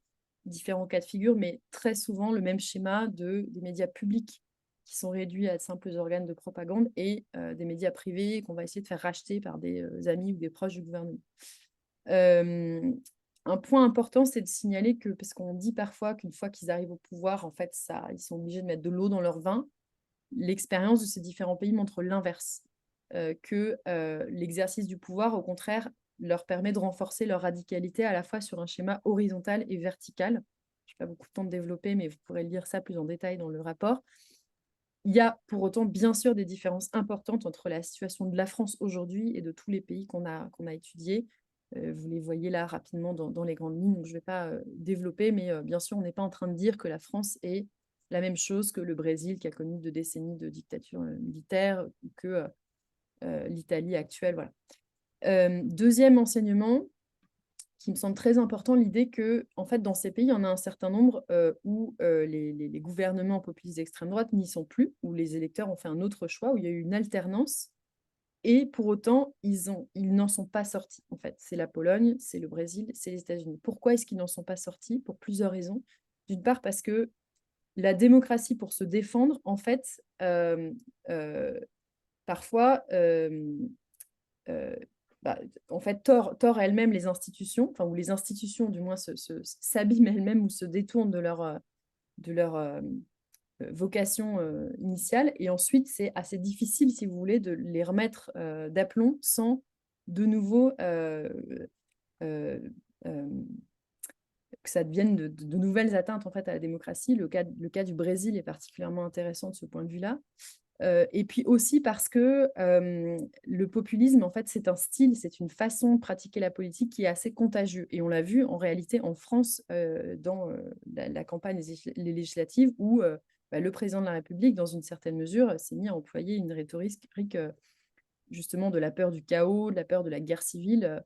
différents cas de figure, mais très souvent le même schéma des médias publics qui sont réduits à de simples organes de propagande, et des médias privés qu'on va essayer de faire racheter par des amis ou des proches du gouvernement. Un point important, c'est de signaler que, parce qu'on dit parfois qu'une fois qu'ils arrivent au pouvoir, en fait, ils sont obligés de mettre de l'eau dans leur vin. L'expérience de ces différents pays montre l'inverse, que l'exercice du pouvoir, au contraire, leur permet de renforcer leur radicalité à la fois sur un schéma horizontal et vertical. Je n'ai pas beaucoup de temps de développer, mais vous pourrez lire ça plus en détail dans le rapport. Il y a pour autant, bien sûr, des différences importantes entre la situation de la France aujourd'hui et de tous les pays qu'on a étudiés. Vous les voyez là rapidement dans les grandes lignes, donc je ne vais pas développer, mais bien sûr, on n'est pas en train de dire que la France est la même chose que le Brésil, qui a connu 2 décennies de dictature militaire, ou que l'Italie actuelle. Voilà. Deuxième enseignement, qui me semble très important, l'idée que, en fait, dans ces pays, il y en a un certain nombre où les gouvernements populistes d'extrême droite n'y sont plus, où les électeurs ont fait un autre choix, où il y a eu une alternance, et pour autant, ils n'en sont pas sortis, en fait. C'est la Pologne, c'est le Brésil, c'est les États-Unis. Pourquoi est-ce qu'ils n'en sont pas sortis? Pour plusieurs raisons. D'une part, parce que la démocratie, pour se défendre, en fait, parfois, en fait, tord elle-même les institutions, ou les institutions, du moins, s'abîment elles-mêmes ou se détournent de leur vocation initiale. Et ensuite, c'est assez difficile, si vous voulez, de les remettre d'aplomb sans de nouveau que ça devienne de nouvelles atteintes en fait, à la démocratie. Le cas du Brésil est particulièrement intéressant de ce point de vue-là. Et puis aussi parce que le populisme, en fait, c'est un style, c'est une façon de pratiquer la politique qui est assez contagieux. Et on l'a vu en réalité en France dans la campagne les législatives où le président de la République, dans une certaine mesure, s'est mis à employer une rhétorique justement de la peur du chaos, de la peur de la guerre civile,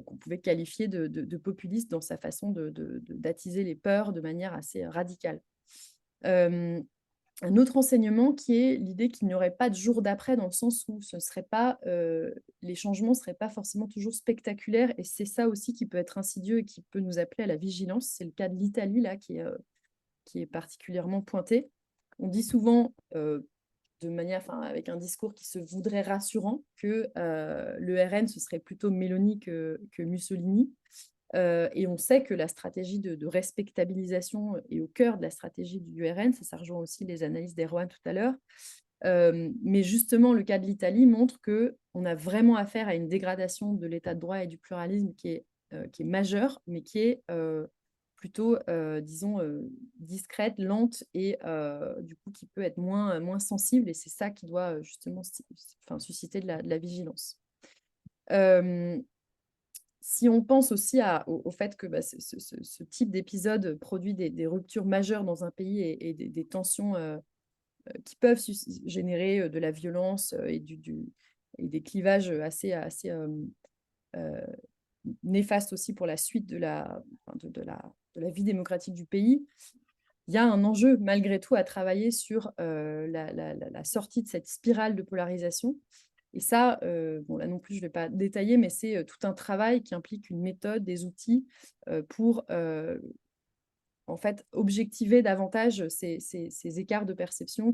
qu'on pouvait qualifier de populiste dans sa façon d'attiser les peurs de manière assez radicale. Un autre enseignement qui est l'idée qu'il n'y aurait pas de jour d'après, dans le sens où les changements ne seraient pas forcément toujours spectaculaires, et c'est ça aussi qui peut être insidieux et qui peut nous appeler à la vigilance. C'est le cas de l'Italie là qui est particulièrement pointé. On dit souvent avec un discours qui se voudrait rassurant, que le RN, ce serait plutôt Meloni que Mussolini. Et on sait que la stratégie de respectabilisation est au cœur de la stratégie du RN. Ça rejoint aussi les analyses d'Erwan tout à l'heure. Mais justement, le cas de l'Italie montre qu'on a vraiment affaire à une dégradation de l'état de droit et du pluralisme qui est majeure, mais qui est plutôt, disons, discrète, lente et du coup qui peut être moins sensible. Et c'est ça qui doit justement susciter de la vigilance. Si on pense aussi au fait que ce type d'épisode produit des ruptures majeures dans un pays et des tensions qui peuvent générer de la violence et des clivages assez néfastes aussi pour la suite de la vie démocratique du pays, il y a un enjeu malgré tout à travailler sur la sortie de cette spirale de polarisation. Et ça, là non plus, je ne vais pas détailler, mais c'est tout un travail qui implique une méthode, des outils pour en fait objectiver davantage ces écarts de perception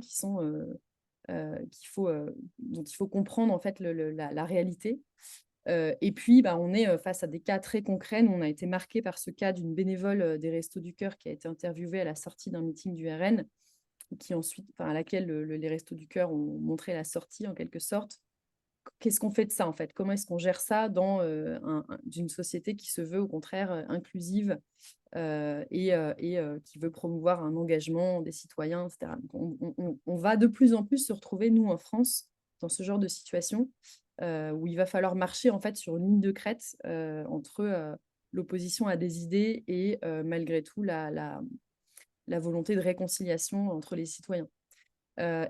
dont il faut comprendre en fait la réalité. Et puis, on est face à des cas très concrets. Nous, on a été marqué par ce cas d'une bénévole des Restos du Cœur qui a été interviewée à la sortie d'un meeting du RN, à laquelle les Restos du Cœur ont montré la sortie en quelque sorte. Qu'est-ce qu'on fait de ça en fait? Comment est-ce qu'on gère ça dans d'une société qui se veut au contraire inclusive et qui veut promouvoir un engagement des citoyens, etc. Donc, on va de plus en plus se retrouver, nous, en France, dans ce genre de situation où il va falloir marcher en fait sur une ligne de crête entre l'opposition à des idées et malgré tout la volonté de réconciliation entre les citoyens.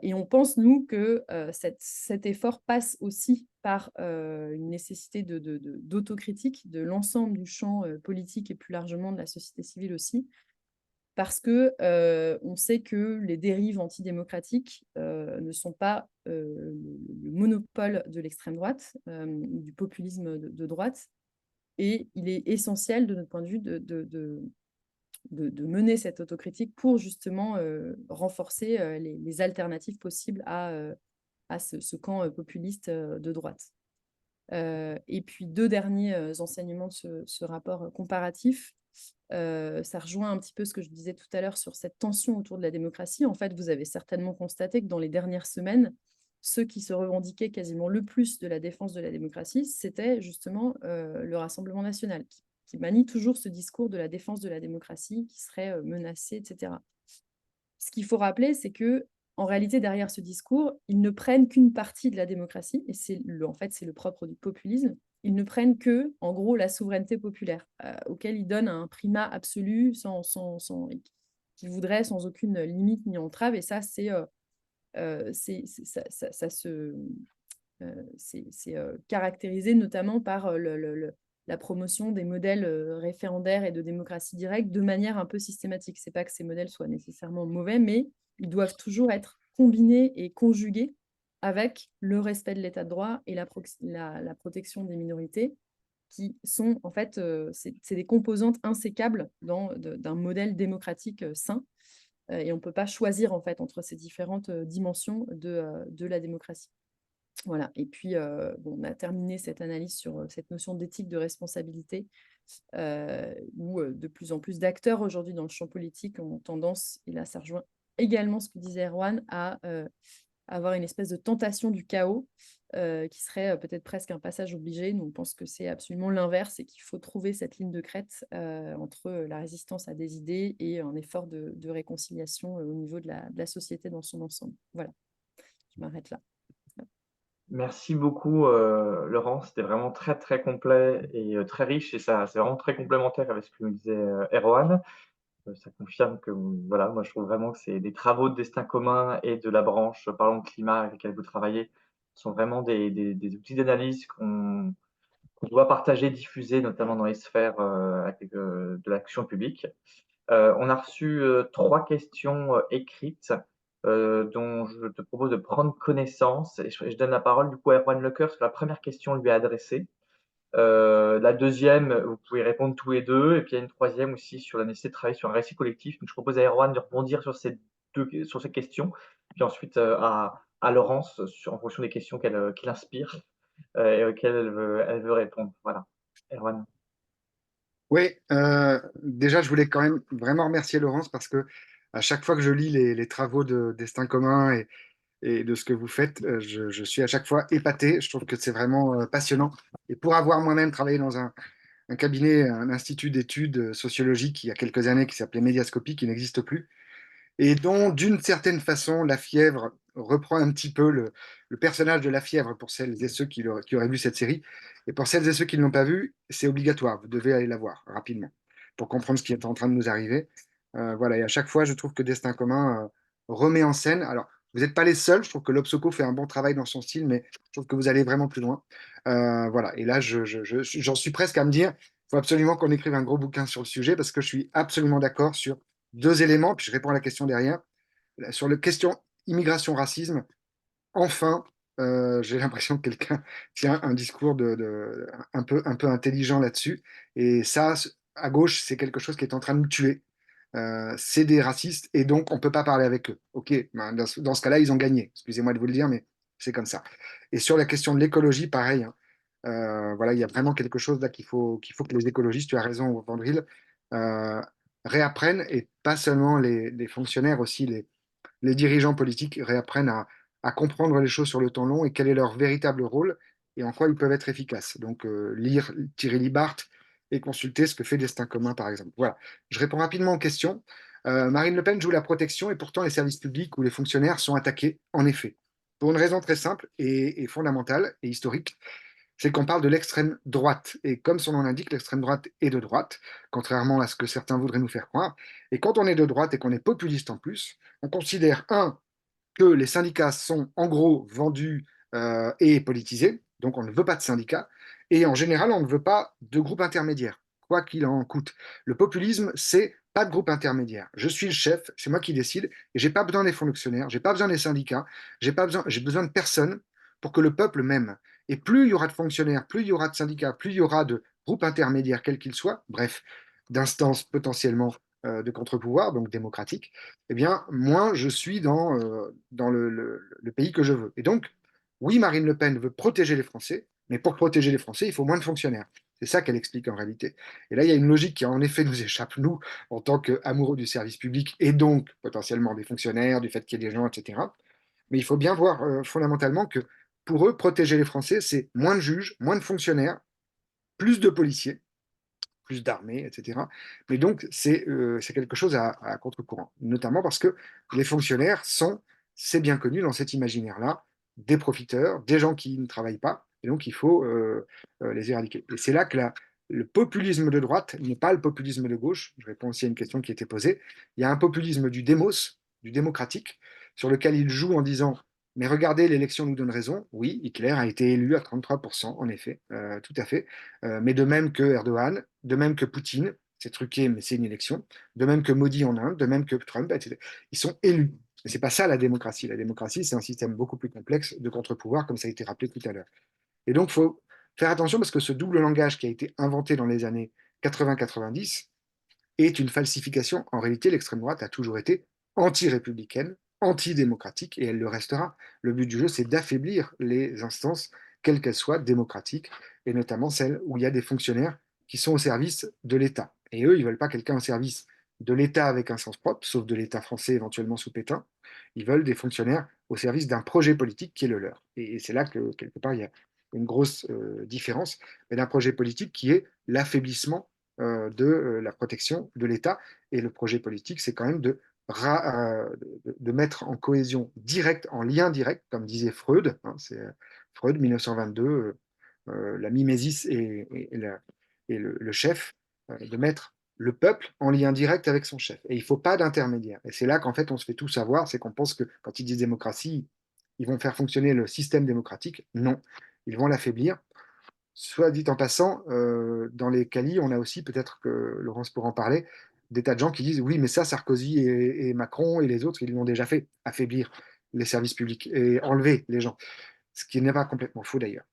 Et on pense, nous, que cet effort passe aussi par une nécessité d'autocritique de l'ensemble du champ politique et plus largement de la société civile aussi, parce que on sait que les dérives antidémocratiques ne sont pas le monopole de l'extrême droite, du populisme de droite, et il est essentiel, de notre point de vue, de mener cette autocritique pour justement renforcer les alternatives possibles à ce camp populiste de droite. Et puis, deux derniers enseignements de ce rapport comparatif. Ça rejoint un petit peu ce que je disais tout à l'heure sur cette tension autour de la démocratie. En fait, vous avez certainement constaté que dans les dernières semaines, ceux qui se revendiquaient quasiment le plus de la défense de la démocratie, c'était justement le Rassemblement national, qui manie toujours ce discours de la défense de la démocratie qui serait menacée, etc. Ce qu'il faut rappeler, c'est que en réalité, derrière ce discours, ils ne prennent qu'une partie de la démocratie, et en fait, c'est le propre du populisme. Ils ne prennent que, en gros, la souveraineté populaire, auquel ils donnent un primat absolu, qu'ils voudraient sans aucune limite ni entrave, et ça, c'est caractérisé notamment par la promotion des modèles référendaires et de démocratie directe de manière un peu systématique. Ce n'est pas que ces modèles soient nécessairement mauvais, mais ils doivent toujours être combinés et conjugués avec le respect de l'état de droit et la protection des minorités, qui sont en fait c'est des composantes insécables d'un modèle démocratique sain. Et on ne peut pas choisir en fait entre ces différentes dimensions de la démocratie. Voilà. Et puis, on a terminé cette analyse sur cette notion d'éthique de responsabilité, où de plus en plus d'acteurs aujourd'hui dans le champ politique ont tendance, et là ça rejoint également ce que disait Erwan, à avoir une espèce de tentation du chaos qui serait peut-être presque un passage obligé. Nous, on pense que c'est absolument l'inverse et qu'il faut trouver cette ligne de crête entre la résistance à des idées et un effort de réconciliation au niveau de la société dans son ensemble. Voilà, je m'arrête là. Merci beaucoup, Laurent. C'était vraiment très, très complet et très riche et ça c'est vraiment très complémentaire avec ce que nous disait, Erwan. Ça confirme que, voilà, moi je trouve vraiment que c'est des travaux de destin commun et de la branche Parlons Climat avec laquelle vous travaillez sont vraiment des outils d'analyse qu'on doit partager, diffuser, notamment dans les sphères, de l'action publique. On a reçu 3 questions écrites dont je te propose de prendre connaissance. Et je donne la parole du coup à Erwan Lecoeur, parce que la première question lui est adressée. La deuxième, vous pouvez répondre tous les deux. Et puis il y a une troisième aussi sur la nécessité de travailler sur un récit collectif. Donc je propose à Erwan de rebondir sur ces questions, puis ensuite à Laurence en fonction des questions qu'il inspire et auxquelles elle veut répondre. Voilà. Erwan. Oui, déjà, je voulais quand même vraiment remercier Laurence parce que à chaque fois que je lis les travaux de Destin commun et de ce que vous faites, je suis à chaque fois épaté. Je trouve que c'est vraiment passionnant. Et pour avoir moi-même travaillé dans un cabinet, un institut d'études sociologiques il y a quelques années qui s'appelait Médiascopie, qui n'existe plus, et dont, d'une certaine façon, La Fièvre reprend un petit peu le personnage de La Fièvre pour celles et ceux qui auraient vu cette série. Et pour celles et ceux qui ne l'ont pas vue, c'est obligatoire, vous devez aller la voir rapidement pour comprendre ce qui est en train de nous arriver. Voilà, et à chaque fois, je trouve que Destin commun remet en scène. Alors, vous n'êtes pas les seuls, je trouve que Lobsoko fait un bon travail dans son style, mais je trouve que vous allez vraiment plus loin. Voilà, et là, j'en suis presque à me dire, il faut absolument qu'on écrive un gros bouquin sur le sujet parce que je suis absolument d'accord sur deux éléments, puis je réponds à la question derrière. Sur la question immigration-racisme, enfin, j'ai l'impression que quelqu'un tient un discours un peu intelligent là-dessus. Et ça, à gauche, c'est quelque chose qui est en train de nous tuer. C'est des racistes et donc on ne peut pas parler avec eux. Ok, ben, dans ce cas-là, ils ont gagné. Excusez-moi de vous le dire, mais c'est comme ça. Et sur la question de l'écologie, pareil, hein. Voilà, il y a vraiment quelque chose là qu'il faut que les écologistes, tu as raison, Vandril, euh, réapprennent, et pas seulement les fonctionnaires, aussi les dirigeants politiques réapprennent à comprendre les choses sur le temps long et quel est leur véritable rôle et en quoi ils peuvent être efficaces. Donc, lire Thierry Libart et consulter ce que fait Destin commun, par exemple. Voilà, je réponds rapidement aux questions. Marine Le Pen joue la protection et pourtant les services publics ou les fonctionnaires sont attaqués, en effet, pour une raison très simple et fondamentale et historique, c'est qu'on parle de l'extrême droite. Et comme son nom l'indique, l'extrême droite est de droite, contrairement à ce que certains voudraient nous faire croire. Et quand on est de droite et qu'on est populiste en plus, on considère, un, que les syndicats sont en gros vendus et politisés, donc on ne veut pas de syndicats, et en général, on ne veut pas de groupe intermédiaire, quoi qu'il en coûte. Le populisme, c'est pas de groupe intermédiaire. Je suis le chef, c'est moi qui décide, et j'ai pas besoin des fonctionnaires, j'ai pas besoin des syndicats, j'ai besoin de personne pour que le peuple m'aime. Et plus il y aura de fonctionnaires, plus il y aura de syndicats, plus il y aura de groupes intermédiaires, quels qu'ils soient, bref, d'instances potentiellement de contre-pouvoir, donc démocratiques, eh bien, moins je suis dans le pays que je veux. Et donc, oui, Marine Le Pen veut protéger les Français, mais pour protéger les Français, il faut moins de fonctionnaires. C'est ça qu'elle explique en réalité. Et là, il y a une logique qui, en effet, nous échappe, nous, en tant qu'amoureux du service public, et donc potentiellement des fonctionnaires, du fait qu'il y ait des gens, etc. Mais il faut bien voir fondamentalement que pour eux, protéger les Français, c'est moins de juges, moins de fonctionnaires, plus de policiers, plus d'armée, etc. Mais donc, c'est quelque chose à contre-courant, notamment parce que les fonctionnaires sont, c'est bien connu dans cet imaginaire-là, des profiteurs, des gens qui ne travaillent pas, et donc il faut les éradiquer. Et c'est là que le populisme de droite n'est pas le populisme de gauche. Je réponds aussi à une question qui a été posée. Il y a un populisme du démos, du démocratique, sur lequel il joue en disant mais regardez, l'élection nous donne raison. Oui, Hitler a été élu à 33%, en effet, tout à fait. Mais de même que Erdogan, de même que Poutine, c'est truqué, mais c'est une élection, de même que Modi en Inde, de même que Trump, etc. Ils sont élus. Mais c'est pas ça la démocratie. La démocratie, c'est un système beaucoup plus complexe de contre-pouvoir, comme ça a été rappelé tout à l'heure. Et donc, il faut faire attention parce que ce double langage qui a été inventé dans les années 80-90 est une falsification. En réalité, l'extrême droite a toujours été anti-républicaine, anti-démocratique, et elle le restera. Le but du jeu, c'est d'affaiblir les instances, quelles qu'elles soient, démocratiques, et notamment celles où il y a des fonctionnaires qui sont au service de l'État. Et eux, ils ne veulent pas quelqu'un au service de l'État avec un sens propre, sauf de l'État français éventuellement sous Pétain. Ils veulent des fonctionnaires au service d'un projet politique qui est le leur. Et c'est là que, quelque part, il y a une grosse différence, mais d'un projet politique qui est l'affaiblissement de la protection de l'État. Et le projet politique, c'est quand même de mettre en cohésion directe, en lien direct, comme disait Freud, hein, c'est Freud, 1922, la mimésis et le chef, de mettre le peuple en lien direct avec son chef. Et il ne faut pas d'intermédiaire. Et c'est là qu'en fait, on se fait tout savoir, c'est qu'on pense que quand ils disent démocratie, ils vont faire fonctionner le système démocratique. Non, ils vont l'affaiblir. Soit dit en passant, dans les CALI, on a aussi, peut-être que Laurence pourra en parler, des tas de gens qui disent oui, mais ça, Sarkozy et Macron et les autres, ils l'ont déjà fait, affaiblir les services publics et enlever les gens. Ce qui n'est pas complètement faux d'ailleurs.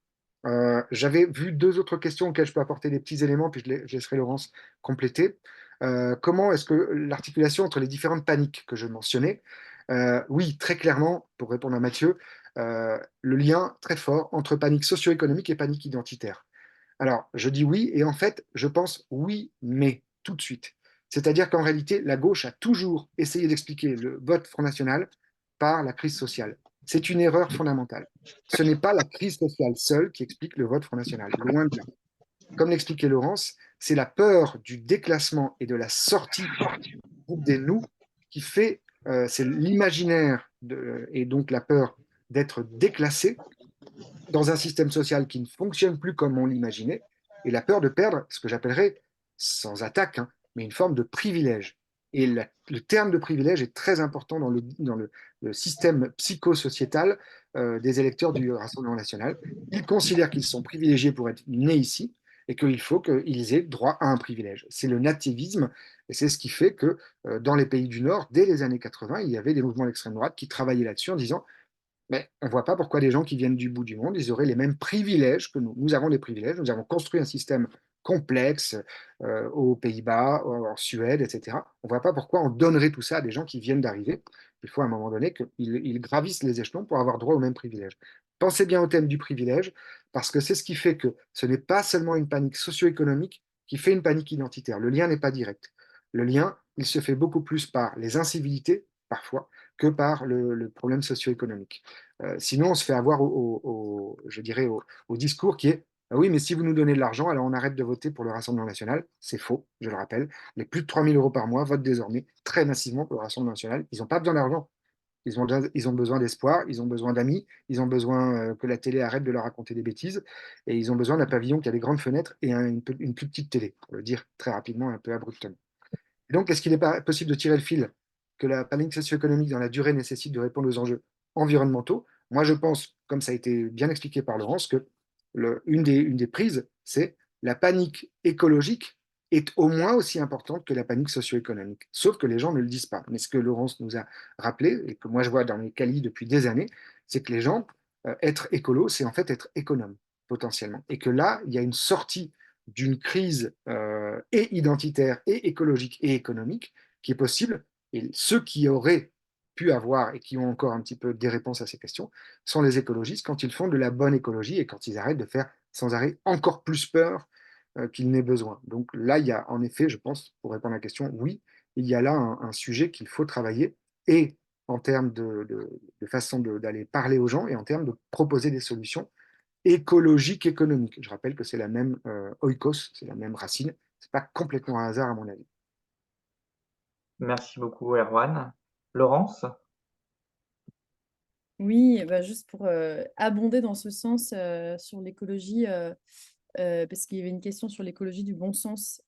J'avais vu deux autres questions auxquelles je peux apporter des petits éléments, puis je laisserai Laurence compléter. Comment est-ce que l'articulation entre les différentes paniques que je mentionnais, oui, très clairement, pour répondre à Mathieu, le lien très fort entre panique socio-économique et panique identitaire. Alors, je dis oui, et en fait, je pense oui, mais tout de suite. C'est-à-dire qu'en réalité, la gauche a toujours essayé d'expliquer le vote Front National par la crise sociale. C'est une erreur fondamentale. Ce n'est pas la crise sociale seule qui explique le vote Front National, loin de là. Comme l'expliquait Laurence, c'est la peur du déclassement et de la sortie du groupe des nous qui fait, c'est l'imaginaire et donc la peur d'être déclassé dans un système social qui ne fonctionne plus comme on l'imaginait, et la peur de perdre ce que j'appellerais, sans attaque, hein, mais une forme de privilège. Et le terme de privilège est très important dans le système psychosociétal des électeurs du Rassemblement national. Ils considèrent qu'ils sont privilégiés pour être nés ici et qu'il faut qu'ils aient droit à un privilège. C'est le nativisme et c'est ce qui fait que dans les pays du Nord, dès les années 80, il y avait des mouvements d'extrême droite qui travaillaient là-dessus en disant mais on ne voit pas pourquoi des gens qui viennent du bout du monde, ils auraient les mêmes privilèges que nous. Nous avons des privilèges, nous avons construit un système complexe aux Pays-Bas, en Suède, etc. On ne voit pas pourquoi on donnerait tout ça à des gens qui viennent d'arriver. Il faut à un moment donné qu'ils gravissent les échelons pour avoir droit aux mêmes privilèges. Pensez bien au thème du privilège, parce que c'est ce qui fait que ce n'est pas seulement une panique socio-économique qui fait une panique identitaire. Le lien n'est pas direct. Le lien, il se fait beaucoup plus par les incivilités, parfois, que par le problème socio-économique. Sinon, on se fait avoir je dirais au discours qui est ah oui, mais si vous nous donnez de l'argent, alors on arrête de voter pour le Rassemblement national. C'est faux, je le rappelle. Les plus de 3 000 euros par mois votent désormais très massivement pour le Rassemblement national. Ils n'ont pas besoin d'argent. Ils ont besoin d'espoir, ils ont besoin d'amis, ils ont besoin que la télé arrête de leur raconter des bêtises, et ils ont besoin d'un pavillon qui a des grandes fenêtres et une plus petite télé, pour le dire très rapidement, un peu abruptement. Et donc, est-ce qu'il n'est pas possible de tirer le fil que la panique socio-économique dans la durée nécessite de répondre aux enjeux environnementaux? Moi, je pense, comme ça a été bien expliqué par Laurence, que une des prises, c'est la panique écologique est au moins aussi importante que la panique socio-économique. Sauf que les gens ne le disent pas. Mais ce que Laurence nous a rappelé, et que moi je vois dans les CALI depuis des années, c'est que les gens, être écolo, c'est en fait être économe, potentiellement. Et que là, il y a une sortie d'une crise et identitaire, et écologique, et économique, qui est possible. Et ceux qui auraient pu avoir et qui ont encore un petit peu des réponses à ces questions sont les écologistes quand ils font de la bonne écologie et quand ils arrêtent de faire sans arrêt encore plus peur qu'il n'est besoin. Donc là, il y a en effet, je pense, pour répondre à la question, oui, il y a là un sujet qu'il faut travailler et en termes de façon d'aller parler aux gens et en termes de proposer des solutions écologiques, économiques. Je rappelle que c'est la même oikos, c'est la même racine. C'est pas complètement un hasard à mon avis. Merci beaucoup, Erwan. Laurence? Oui, bah, juste pour abonder dans ce sens sur l'écologie, parce qu'il y avait une question sur l'écologie du bon sens.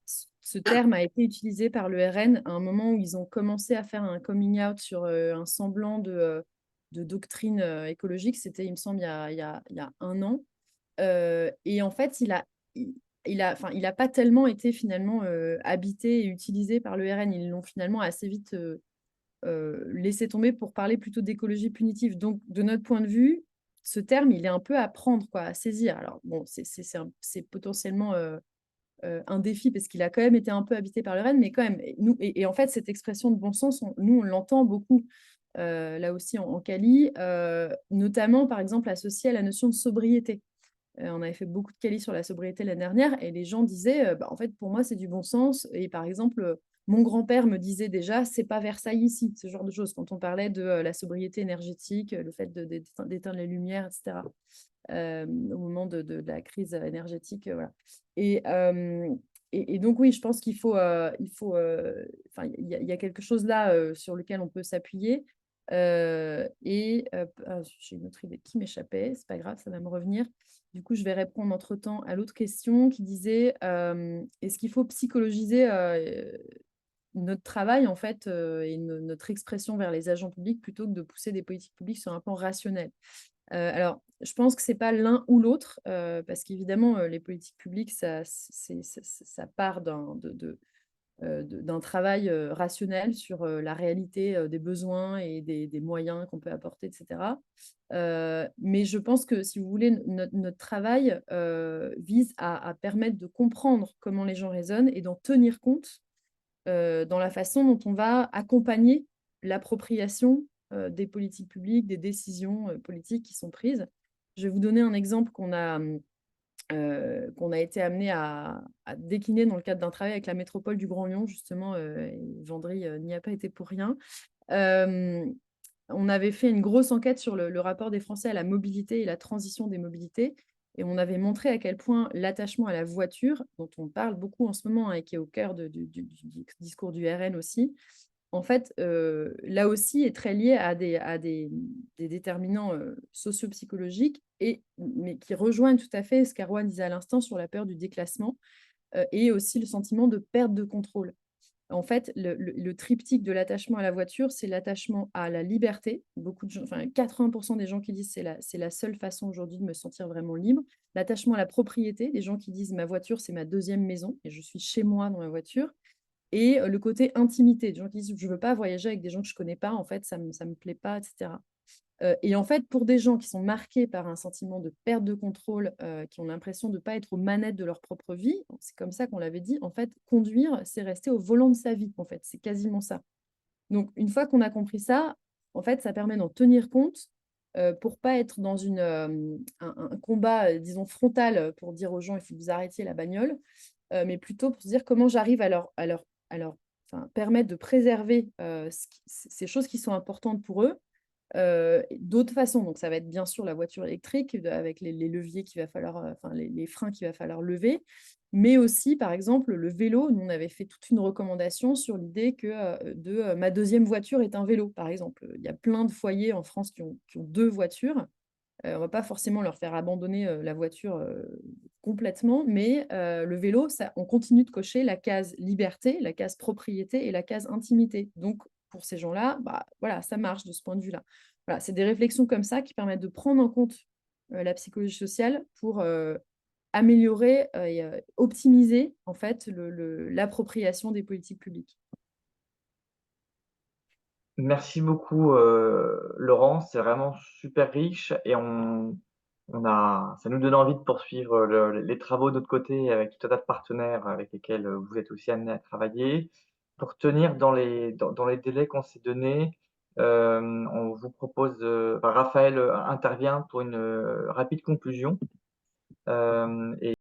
Ce terme a été utilisé par le RN à un moment où ils ont commencé à faire un coming out sur un semblant de doctrine écologique. C'était, il me semble, il y a 1 an. Et en fait, enfin, il a pas tellement été finalement habité et utilisé par le RN. Ils l'ont finalement assez vite laissé tomber pour parler plutôt d'écologie punitive. Donc, de notre point de vue, ce terme, il est un peu à prendre, quoi, à saisir. Alors, bon, c'est potentiellement un défi parce qu'il a quand même été un peu habité par le RN, mais quand même, et en fait, cette expression de bon sens, nous, on l'entend beaucoup là aussi en Cali, notamment, par exemple, associée à la notion de sobriété. On avait fait beaucoup de quali sur la sobriété l'année dernière et les gens disaient, bah, en fait, pour moi, c'est du bon sens. Et par exemple, mon grand-père me disait déjà, c'est pas Versailles ici, ce genre de choses, quand on parlait de la sobriété énergétique, le fait d'éteindre les lumières, etc. Au moment de la crise énergétique, voilà. Et, et donc, oui, je pense qu'il faut, enfin, il y a quelque chose là sur lequel on peut s'appuyer. J'ai une autre idée qui m'échappait, c'est pas grave, ça va me revenir. Du coup, je vais répondre entre-temps à l'autre question qui disait est-ce qu'il faut psychologiser notre travail en fait et notre expression vers les agents publics plutôt que de pousser des politiques publiques sur un plan rationnel. Alors, je pense que c'est pas l'un ou l'autre parce qu'évidemment, les politiques publiques, ça part d'un travail rationnel sur la réalité des besoins et des moyens qu'on peut apporter, etc. Mais je pense que, si vous voulez, notre travail vise à permettre de comprendre comment les gens raisonnent et d'en tenir compte dans la façon dont on va accompagner l'appropriation des politiques publiques, des décisions politiques qui sont prises. Je vais vous donner un exemple qu'on a été amené à décliner dans le cadre d'un travail avec la métropole du Grand Lyon, justement, Vendry n'y a pas été pour rien. On avait fait une grosse enquête sur le rapport des Français à la mobilité et la transition des mobilités. Et on avait montré à quel point l'attachement à la voiture, dont on parle beaucoup en ce moment et qui est au cœur du discours du RN aussi, en fait, là aussi, est très lié à des déterminants socio-psychologiques, mais qui rejoignent tout à fait ce qu'Arwan disait à l'instant sur la peur du déclassement et aussi le sentiment de perte de contrôle. En fait, le triptyque de l'attachement à la voiture, c'est l'attachement à la liberté. Beaucoup de gens, enfin 80% des gens qui disent c'est la seule façon aujourd'hui de me sentir vraiment libre. L'attachement à la propriété, des gens qui disent ma voiture, c'est ma deuxième maison et je suis chez moi dans ma voiture. Et le côté intimité, des gens qui disent je ne veux pas voyager avec des gens que je ne connais pas, en fait, ça me plaît pas, etc. Et en fait, pour des gens qui sont marqués par un sentiment de perte de contrôle, qui ont l'impression de ne pas être aux manettes de leur propre vie, c'est comme ça qu'on l'avait dit, en fait, conduire, c'est rester au volant de sa vie, en fait, c'est quasiment ça. Donc, une fois qu'on a compris ça, en fait, ça permet d'en tenir compte pour pas être dans un combat, disons, frontal pour dire aux gens il faut que vous arrêtiez la bagnole, mais plutôt pour se dire comment j'arrive enfin, permettre de préserver ces choses qui sont importantes pour eux d'autres façons. Donc, ça va être bien sûr la voiture électrique avec les leviers qu'il va falloir, enfin les freins qu'il va falloir lever, mais aussi, par exemple, le vélo. Nous, on avait fait toute une recommandation sur l'idée que ma deuxième voiture est un vélo, par exemple. Il y a plein de foyers en France qui ont deux voitures. On ne va pas forcément leur faire abandonner la voiture complètement, mais le vélo, on continue de cocher la case liberté, la case propriété et la case intimité. Donc, pour ces gens-là, bah, voilà, ça marche de ce point de vue-là. Voilà, c'est des réflexions comme ça qui permettent de prendre en compte la psychologie sociale pour améliorer et optimiser en fait l'appropriation des politiques publiques. Merci beaucoup, Laurence, c'est vraiment super riche et ça nous donne envie de poursuivre les travaux de notre côté avec tout un tas de partenaires avec lesquels vous êtes aussi amenés à travailler. Pour tenir dans les délais qu'on s'est donnés, on vous propose, Raphaël intervient pour une rapide conclusion. Et